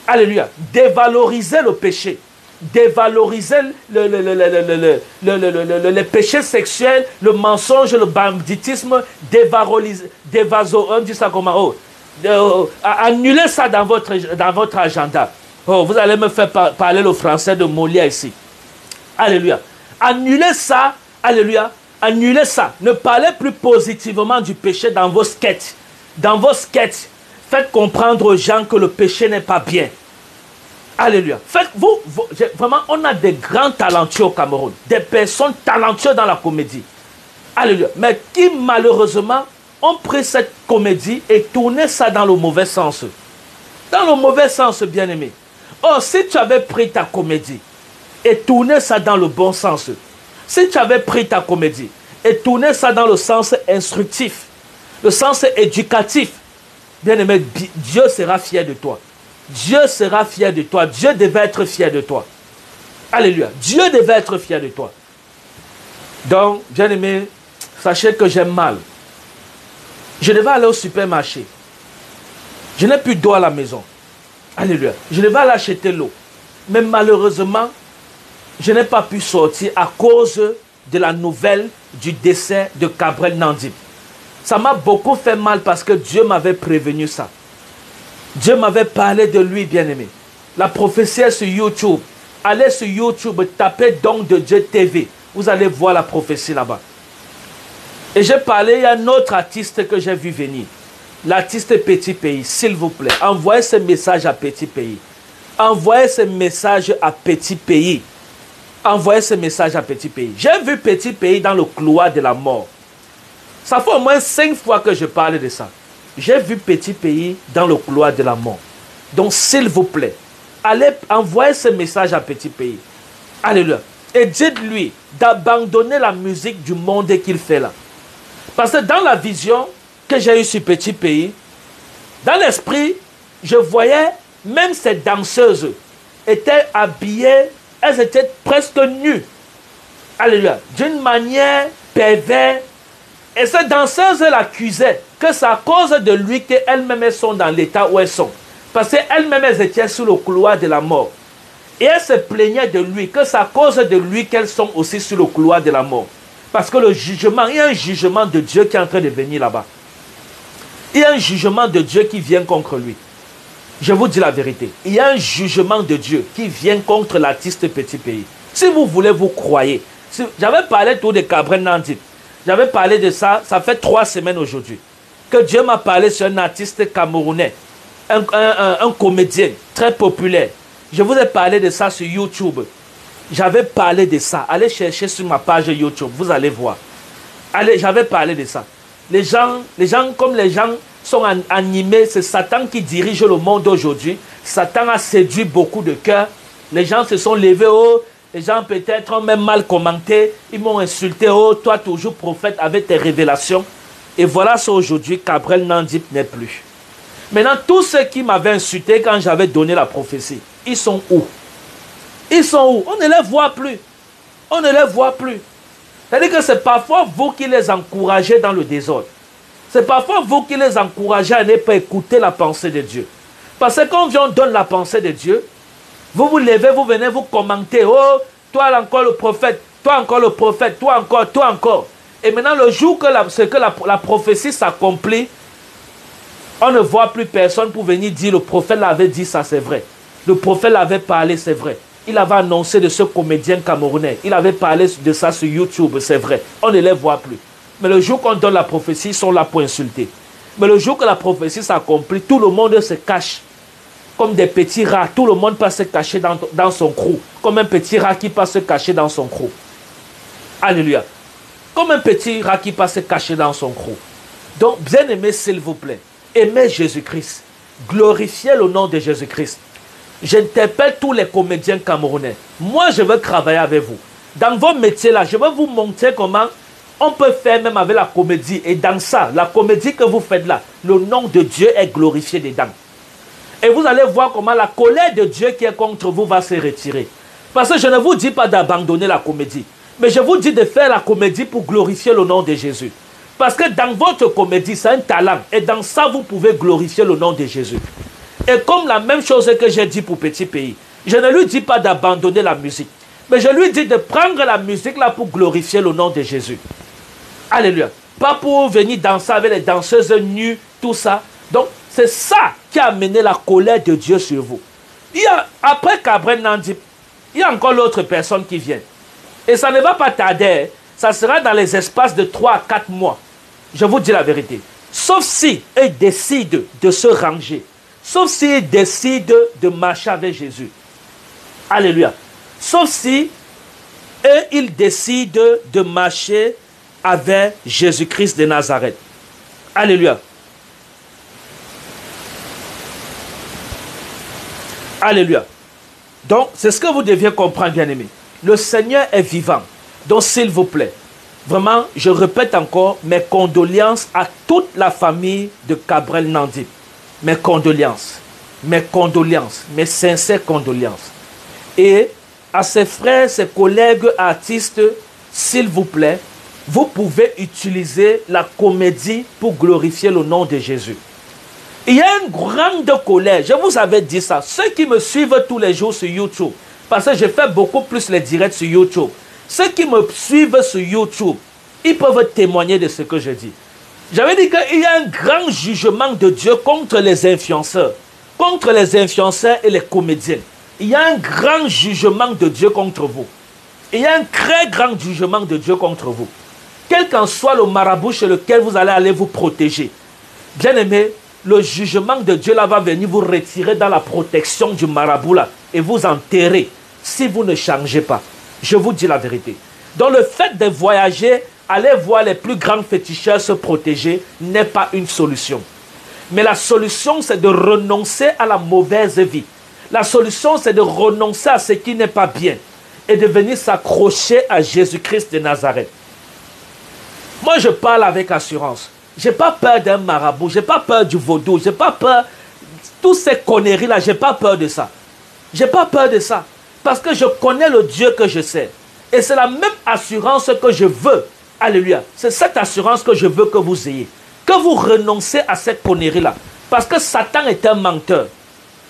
Alléluia. Dévalorisez le péché. Dévalorisez le péché sexuel, le mensonge, le banditisme. Annulez ça dans votre agenda. Oh, vous allez me faire parler le français de Molière ici. Alléluia. Annulez ça. Alléluia. Annulez ça. Ne parlez plus positivement du péché dans vos sketchs. Dans vos sketchs, faites comprendre aux gens que le péché n'est pas bien. Alléluia. Vraiment, on a des grands talentueux au Cameroun. Des personnes talentueuses dans la comédie. Alléluia. Mais qui, malheureusement, ont pris cette comédie et tourné ça dans le mauvais sens. Dans le mauvais sens, bien-aimé. Or, si tu avais pris ta comédie et tourné ça dans le bon sens, si tu avais pris ta comédie et tourné ça dans le sens instructif, le sens éducatif, bien-aimé, Dieu sera fier de toi. Dieu sera fier de toi. Dieu devait être fier de toi. Alléluia. Dieu devait être fier de toi. Donc, bien-aimé, sachez que j'aime mal. Je devais aller au supermarché. Je n'ai plus d'eau à la maison. Alléluia. Je devais aller acheter l'eau. Mais malheureusement, je n'ai pas pu sortir à cause de la nouvelle du décès de Cabrel Nandip. Ça m'a beaucoup fait mal parce que Dieu m'avait prévenu ça. Dieu m'avait parlé de lui, bien-aimé. La prophétie est sur YouTube. Allez sur YouTube, tapez Don de Dieu TV. Vous allez voir la prophétie là-bas. Et j'ai parlé, il y a un autre artiste que j'ai vu venir. L'artiste Petit Pays, s'il vous plaît. Envoyez ce message à Petit Pays. Envoyez ce message à Petit Pays. Envoyez ce message à Petit Pays. J'ai vu Petit Pays dans le couloir de la mort. Ça fait au moins 5 fois que je parle de ça. J'ai vu Petit Pays dans le couloir de la mort. Donc, s'il vous plaît, allez envoyer ce message à Petit Pays. Alléluia. Et dites-lui d'abandonner la musique du monde qu'il fait là. Parce que dans la vision que j'ai eue sur Petit Pays, dans l'esprit, je voyais même ces danseuses étaient habillées, elles étaient presque nues. Alléluia. D'une manière perverse. Et ces danseuses l'accusaient que c'est à cause de lui qu'elles-mêmes sont dans l'état où elles sont. Parce qu'elles-mêmes elles étaient sur le couloir de la mort. Et elles se plaignaient de lui, que c'est à cause de lui qu'elles sont aussi sur le couloir de la mort. Parce que le jugement, il y a un jugement de Dieu qui est en train de venir là-bas. Il y a un jugement de Dieu qui vient contre lui. Je vous dis la vérité. Il y a un jugement de Dieu qui vient contre l'artiste Petit Pays. Si vous voulez, vous croyez. J'avais parlé tout de Gabriel Nandip. J'avais parlé de ça, ça fait 3 semaines aujourd'hui. Que Dieu m'a parlé sur un artiste camerounais. Un comédien très populaire. Je vous ai parlé de ça sur YouTube. J'avais parlé de ça. Allez chercher sur ma page YouTube, vous allez voir. Allez, j'avais parlé de ça. Les gens, comme les gens sont animés, c'est Satan qui dirige le monde aujourd'hui. Satan a séduit beaucoup de cœurs. Les gens se sont levés haut. Les gens peut-être ont même mal commenté. Ils m'ont insulté. Oh, toi toujours prophète avec tes révélations. Et voilà ça aujourd'hui, Gabriel Nandip n'est plus. Maintenant, tous ceux qui m'avaient insulté quand j'avais donné la prophétie, ils sont où? Ils sont où? On ne les voit plus. On ne les voit plus. C'est-à-dire que c'est parfois vous qui les encouragez dans le désordre. C'est parfois vous qui les encouragez à ne pas écouter la pensée de Dieu. Parce que quand on donne la pensée de Dieu, vous vous levez, vous venez, vous commentez. Oh, toi encore le prophète, toi encore le prophète, toi encore, toi encore. Et maintenant, le jour que la prophétie s'accomplit, on ne voit plus personne pour venir dire le prophète l'avait dit, ça c'est vrai. Le prophète l'avait parlé, c'est vrai. Il avait annoncé de ce comédien camerounais. Il avait parlé de ça sur YouTube, c'est vrai. On ne les voit plus. Mais le jour qu'on donne la prophétie, ils sont là pour insulter. Mais le jour que la prophétie s'accomplit, tout le monde se cache. Comme des petits rats, tout le monde peut se cacher dans son crou. Comme un petit rat qui peut se cacher dans son crou. Alléluia. Comme un petit rat qui peut se cacher dans son crou. Donc, bien aimé, s'il vous plaît, aimez Jésus-Christ. Glorifiez le nom de Jésus-Christ. J'interpelle tous les comédiens camerounais. Moi, je veux travailler avec vous. Dans vos métiers là, je veux vous montrer comment on peut faire même avec la comédie. Et dans ça, la comédie que vous faites là, le nom de Dieu est glorifié dedans. Et vous allez voir comment la colère de Dieu qui est contre vous va se retirer. Parce que je ne vous dis pas d'abandonner la comédie. Mais je vous dis de faire la comédie pour glorifier le nom de Jésus. Parce que dans votre comédie, c'est un talent. Et dans ça, vous pouvez glorifier le nom de Jésus. Et comme la même chose que j'ai dit pour Petit Pays, je ne lui dis pas d'abandonner la musique. Mais je lui dis de prendre la musique là pour glorifier le nom de Jésus. Alléluia. Pas pour venir danser avec les danseuses nues, tout ça. Donc, c'est ça qui a amené la colère de Dieu sur vous. Après Gabriel Nandip, il y a encore l'autre personne qui vient. Et ça ne va pas tarder. Ça sera dans les espaces de 3 à 4 mois. Je vous dis la vérité. Sauf si ils décident de se ranger. Sauf s'ils décident de marcher avec Jésus. Alléluia. Sauf si ils décident de marcher avec Jésus-Christ de Nazareth. Alléluia. Alléluia. Donc, c'est ce que vous deviez comprendre, bien-aimés. Le Seigneur est vivant. Donc, s'il vous plaît, vraiment, je répète encore mes condoléances à toute la famille de Gabriel Nandip. Mes condoléances, mes sincères condoléances. Et à ses frères, ses collègues artistes, s'il vous plaît, vous pouvez utiliser la comédie pour glorifier le nom de Jésus. Il y a une grande colère, je vous avais dit ça. Ceux qui me suivent tous les jours sur YouTube, parce que je fais beaucoup plus les directs sur YouTube. Ceux qui me suivent sur YouTube, ils peuvent témoigner de ce que je dis. J'avais dit qu'il y a un grand jugement de Dieu contre les influenceurs et les comédiens. Il y a un grand jugement de Dieu contre vous. Il y a un très grand jugement de Dieu contre vous. Quel qu'en soit le marabout chez lequel vous allez aller vous protéger. Bien aimé, le jugement de Dieu là va venir vous retirer dans la protection du marabout là et vous enterrer si vous ne changez pas. Je vous dis la vérité. Donc le fait de voyager, aller voir les plus grands féticheurs se protéger n'est pas une solution. Mais la solution, c'est de renoncer à la mauvaise vie. La solution, c'est de renoncer à ce qui n'est pas bien et de venir s'accrocher à Jésus-Christ de Nazareth. Moi, je parle avec assurance. Je n'ai pas peur d'un marabout, je n'ai pas peur du vaudou, je n'ai pas peur de toutes ces conneries-là, je n'ai pas peur de ça. Je n'ai pas peur de ça. Parce que je connais le Dieu que je sais. Et c'est la même assurance que je veux. Alléluia. C'est cette assurance que je veux que vous ayez. Que vous renoncez à cette connerie-là. Parce que Satan est un menteur.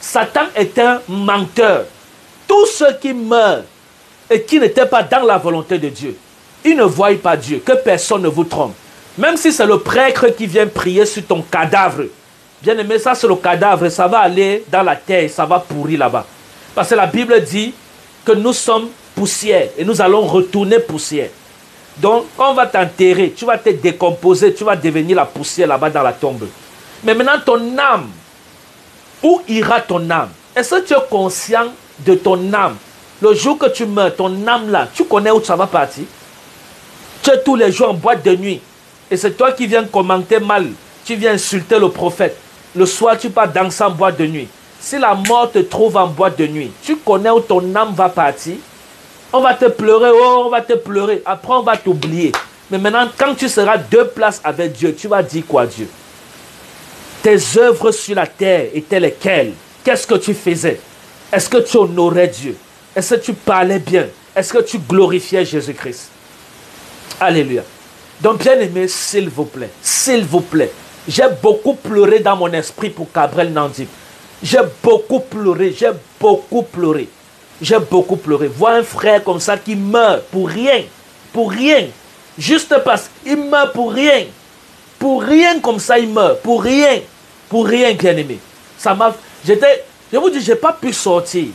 Satan est un menteur. Tous ceux qui meurent et qui n'étaient pas dans la volonté de Dieu, ils ne voient pas Dieu. Que personne ne vous trompe. Même si c'est le prêtre qui vient prier sur ton cadavre. Bien aimé, ça c'est le cadavre. Ça va aller dans la terre. Ça va pourrir là-bas. Parce que la Bible dit que nous sommes poussière. Et nous allons retourner poussière. Donc, on va t'enterrer. Tu vas te décomposer. Tu vas devenir la poussière là-bas dans la tombe. Mais maintenant, ton âme. Où ira ton âme? Est-ce que tu es conscient de ton âme? Le jour que tu meurs, ton âme là, tu connais où ça va partir? Tu es tous les jours en boîte de nuit. Et c'est toi qui viens commenter mal. Tu viens insulter le prophète. Le soir, tu pars danser en boîte de nuit. Si la mort te trouve en boîte de nuit, tu connais où ton âme va partir? On va te pleurer, oh, on va te pleurer. Après, on va t'oublier. Mais maintenant, quand tu seras deux places avec Dieu, tu vas dire quoi, Dieu? Tes œuvres sur la terre étaient lesquelles? Qu'est-ce que tu faisais? Est-ce que tu honorais Dieu? Est-ce que tu parlais bien? Est-ce que tu glorifiais Jésus-Christ? Alléluia. Donc, bien-aimé, s'il vous plaît, j'ai beaucoup pleuré dans mon esprit pour Gabriel Nandip. J'ai beaucoup pleuré. Voir un frère comme ça qui meurt pour rien. Juste parce qu'il meurt pour rien. Pour rien comme ça, il meurt. Pour rien, bien-aimé. Je vous dis, je n'ai pas pu sortir.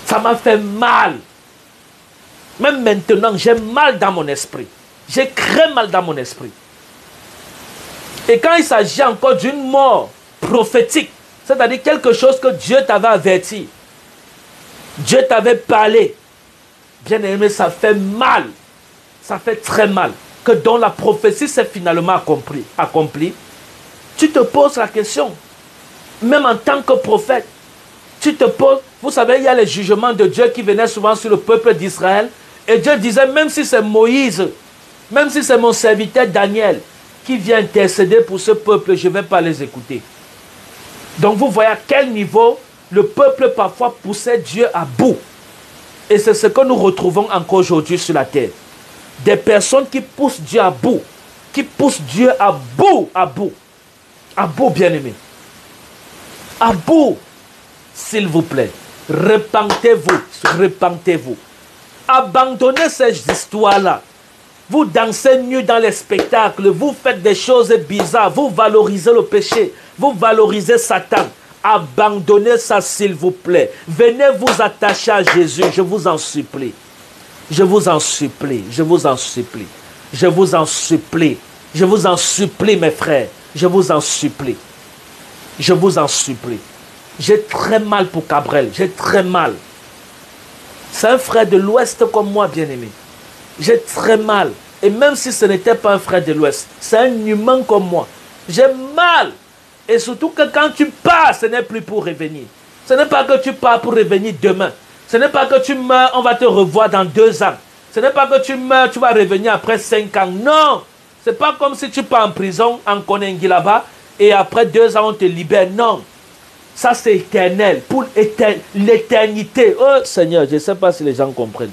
Ça m'a fait mal. Même maintenant, j'ai mal dans mon esprit. J'ai très mal dans mon esprit. Et quand il s'agit encore d'une mort prophétique, c'est-à-dire quelque chose que Dieu t'avait averti, Dieu t'avait parlé, bien aimé, ça fait mal. Ça fait très mal. Que dans la prophétie s'est finalement accomplie, tu te poses la question. Même en tant que prophète, tu te poses. Vous savez, il y a les jugements de Dieu qui venaient souvent sur le peuple d'Israël. Et Dieu disait, même si c'est Moïse, même si c'est mon serviteur Daniel qui vient intercéder pour ce peuple, je ne vais pas les écouter. Donc vous voyez à quel niveau le peuple parfois poussait Dieu à bout. Et c'est ce que nous retrouvons encore aujourd'hui sur la terre. Des personnes qui poussent Dieu à bout. Qui poussent Dieu à bout. À bout, bien-aimé. À bout. S'il vous plaît. Repentez-vous. Abandonnez ces histoires-là. Vous dansez nu dans les spectacles. Vous faites des choses bizarres. Vous valorisez le péché. Vous valorisez Satan. Abandonnez ça, s'il vous plaît. Venez vous attacher à Jésus. Je vous en supplie. Je vous en supplie, mes frères. Je vous en supplie. J'ai très mal pour Gabriel. J'ai très mal. C'est un frère de l'Ouest comme moi, bien-aimé. J'ai très mal. Et même si ce n'était pas un frère de l'Ouest, c'est un humain comme moi. J'ai mal. Et surtout que quand tu pars, ce n'est plus pour revenir. Ce n'est pas que tu pars pour revenir demain. Ce n'est pas que tu meurs, on va te revoir dans 2 ans. Ce n'est pas que tu meurs, tu vas revenir après 5 ans. Non. Ce n'est pas comme si tu pars en prison, en Konengi là-bas, et après 2 ans, on te libère. Non. Ça, c'est éternel. Pour l'éternité. Oh Seigneur, je ne sais pas si les gens comprennent.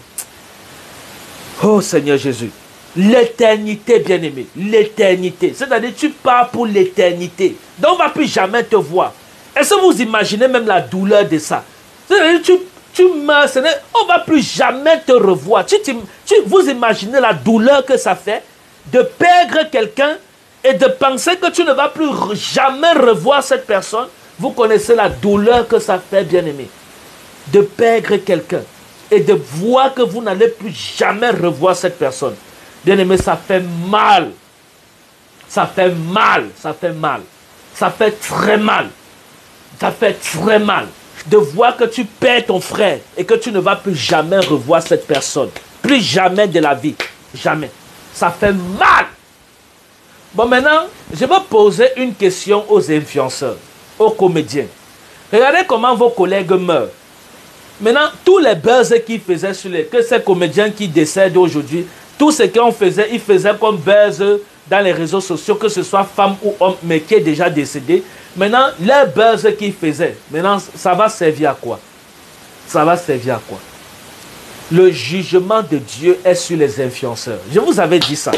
Oh Seigneur Jésus. L'éternité, bien-aimé. L'éternité. C'est-à-dire, tu pars pour l'éternité. Donc, on ne va plus jamais te voir. Est-ce que vous imaginez même la douleur de ça? C'est-à-dire, tu meurs, on ne va plus jamais te revoir. Vous imaginez la douleur que ça fait de perdre quelqu'un et de penser que tu ne vas plus jamais revoir cette personne? Vous connaissez la douleur que ça fait, bien-aimé, de perdre quelqu'un et de voir que vous n'allez plus jamais revoir cette personne. Bien-aimé, ça fait mal. Ça fait très mal. De voir que tu perds ton frère et que tu ne vas plus jamais revoir cette personne. Plus jamais de la vie. Jamais. Ça fait mal. Bon, maintenant, je vais poser une question aux influenceurs, aux comédiens. Regardez comment vos collègues meurent. Maintenant, tous les buzz qu'ils faisaient sur que ces comédiens qui décèdent aujourd'hui, Tout ce qu'on faisait, il faisait comme buzz dans les réseaux sociaux, que ce soit femme ou homme, mais qui est déjà décédé. Maintenant, les buzz qu'ils faisaient, maintenant, ça va servir à quoi? Ça va servir à quoi? Le jugement de Dieu est sur les influenceurs. Je vous avais dit ça.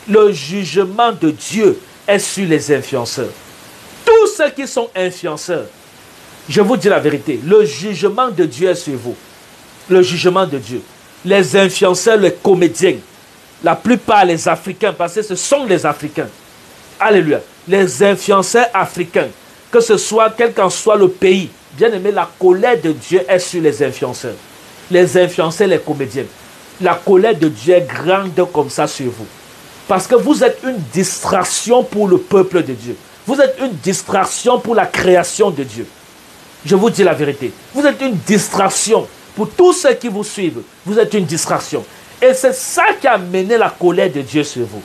Le jugement de Dieu est sur les influenceurs. Tous ceux qui sont influenceurs, je vous dis la vérité, le jugement de Dieu est sur vous. Le jugement de Dieu. Les influenceurs, les comédiens, la plupart les Africains, parce que ce sont les Africains. Alléluia. Les influenceurs africains, que ce soit, quel qu'en soit le pays, bien aimé, la colère de Dieu est sur les influenceurs. Les influenceurs, les comédiens. La colère de Dieu est grande comme ça sur vous. Parce que vous êtes une distraction pour le peuple de Dieu. Vous êtes une distraction pour la création de Dieu. Je vous dis la vérité. Vous êtes une distraction pour tous ceux qui vous suivent. Vous êtes une distraction. Et c'est ça qui a mené la colère de Dieu sur vous.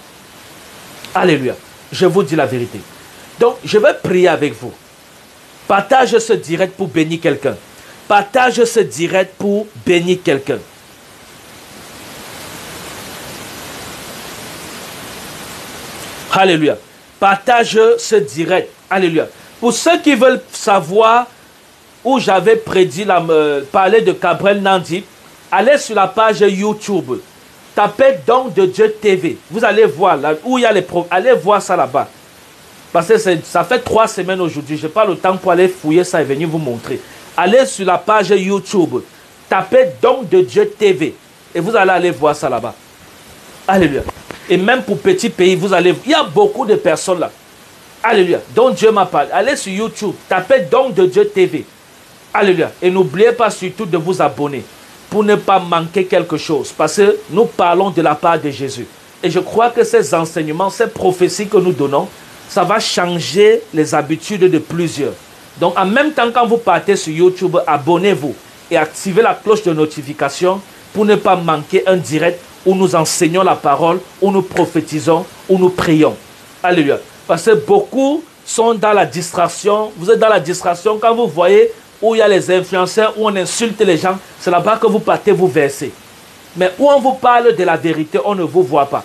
Alléluia. Je vous dis la vérité. Donc, je vais prier avec vous. Partage ce direct pour bénir quelqu'un. Partage ce direct pour bénir quelqu'un. Alléluia. Partage ce direct. Alléluia. Pour ceux qui veulent savoir où j'avais prédit parler de Gabriel Nandip, allez sur la page YouTube. Tapez Don de Dieu TV. Vous allez voir là où il y a les allez voir ça là-bas. Parce que ça fait 3 semaines aujourd'hui. Je n'ai pas le temps pour aller fouiller ça et venir vous montrer. Allez sur la page YouTube. Tapez Don de Dieu TV. Et vous allez aller voir ça là-bas. Alléluia. Et même pour petit pays, vous allez... Il y a beaucoup de personnes là. Alléluia. Dont Dieu m'a parlé. Allez sur YouTube. Tapez Don de Dieu TV. Alléluia. Et n'oubliez pas surtout de vous abonner pour ne pas manquer quelque chose. Parce que nous parlons de la part de Jésus. Et je crois que ces enseignements, ces prophéties que nous donnons, ça va changer les habitudes de plusieurs. Donc en même temps, quand vous partez sur YouTube, abonnez-vous et activez la cloche de notification pour ne pas manquer un direct où nous enseignons la parole, où nous prophétisons, où nous prions. Alléluia. Parce que beaucoup sont dans la distraction. Vous êtes dans la distraction quand vous voyez où il y a les influenceurs, où on insulte les gens. C'est là-bas que vous partez vous verser. Mais où on vous parle de la vérité, on ne vous voit pas.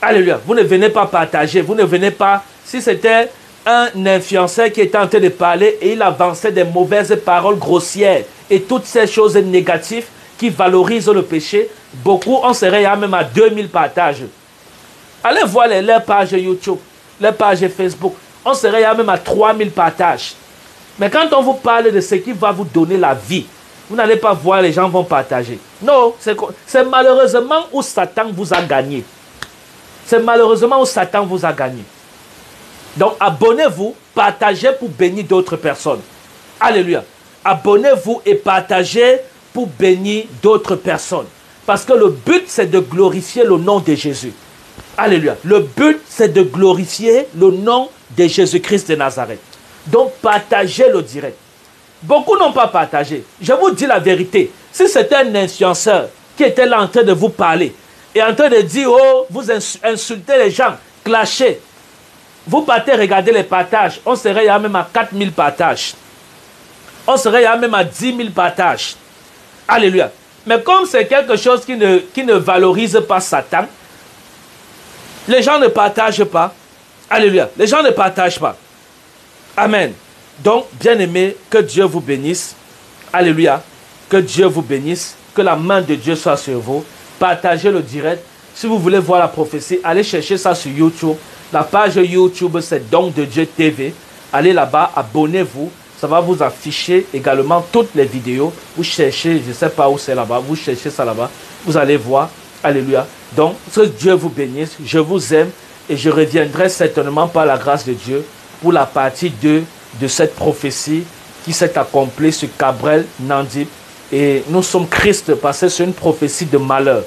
Alléluia. Vous ne venez pas partager. Vous ne venez pas... Si c'était un influenceur qui était en train de parler et il avançait des mauvaises paroles grossières et toutes ces choses négatives qui valorisent le péché, beaucoup, on serait même à 2000 partages. Allez voir les pages YouTube, les pages Facebook. On serait même à 3000 partages. Mais quand on vous parle de ce qui va vous donner la vie, vous n'allez pas voir les gens vont partager. Non, c'est malheureusement où Satan vous a gagné. C'est malheureusement où Satan vous a gagné. Donc abonnez-vous, partagez pour bénir d'autres personnes. Alléluia. Abonnez-vous et partagez pour bénir d'autres personnes. Parce que le but, c'est de glorifier le nom de Jésus. Alléluia. Le but, c'est de glorifier le nom de Jésus-Christ de Nazareth. Donc partagez le direct. Beaucoup n'ont pas partagé. Je vous dis la vérité. Si c'était un influenceur qui était là en train de vous parler et en train de dire, oh, vous insultez les gens, clashez. Vous partez regarder les partages. On serait même à 4000 partages. On serait même à 10 000 partages. Alléluia. Mais comme c'est quelque chose qui ne valorise pas Satan, les gens ne partagent pas. Alléluia. Les gens ne partagent pas. Amen. Donc, bien-aimés, que Dieu vous bénisse. Alléluia. Que Dieu vous bénisse. Que la main de Dieu soit sur vous. Partagez le direct. Si vous voulez voir la prophétie, allez chercher ça sur YouTube. La page YouTube, c'est Don de Dieu TV. Allez là-bas, abonnez-vous. Ça va vous afficher également toutes les vidéos. Vous cherchez, je ne sais pas où c'est là-bas. Vous cherchez ça là-bas. Vous allez voir. Alléluia. Donc, que Dieu vous bénisse. Je vous aime. Et je reviendrai certainement par la grâce de Dieu pour la partie 2 de cette prophétie qui s'est accomplie sur Gabriel Nandip. Et nous sommes Christ parce que c'est une prophétie de malheur.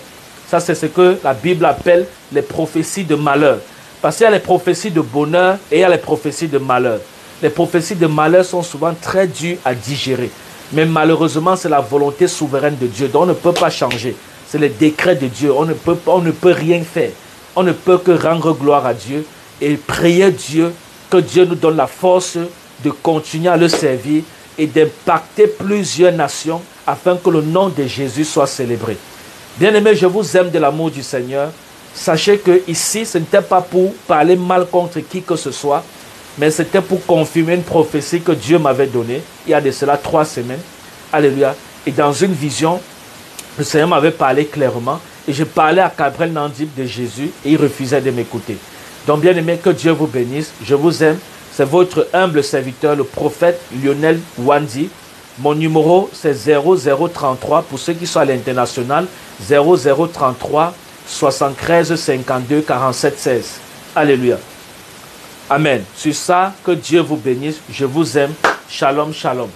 Ça, c'est ce que la Bible appelle les prophéties de malheur. Parce qu'il y a les prophéties de bonheur et il y a les prophéties de malheur. Les prophéties de malheur sont souvent très dures à digérer. Mais malheureusement, c'est la volonté souveraine de Dieu. Donc on ne peut pas changer. C'est le décret de Dieu. On ne peut rien faire. On ne peut que rendre gloire à Dieu et prier Dieu, que Dieu nous donne la force de continuer à le servir et d'impacter plusieurs nations afin que le nom de Jésus soit célébré. Bien-aimés, je vous aime de l'amour du Seigneur. Sachez que ici, ce n'était pas pour parler mal contre qui que ce soit, mais c'était pour confirmer une prophétie que Dieu m'avait donnée il y a de cela 3 semaines. Alléluia. Et dans une vision, le Seigneur m'avait parlé clairement et je parlais à Gabriel Nandib de Jésus et il refusait de m'écouter. Donc bien aimé, que Dieu vous bénisse. Je vous aime. C'est votre humble serviteur, le prophète Lionel Wandi. Mon numéro, c'est 0033 pour ceux qui sont à l'international. 0033 73 52 47 16. Alléluia. Amen. Sur ça, que Dieu vous bénisse. Je vous aime. Shalom, shalom.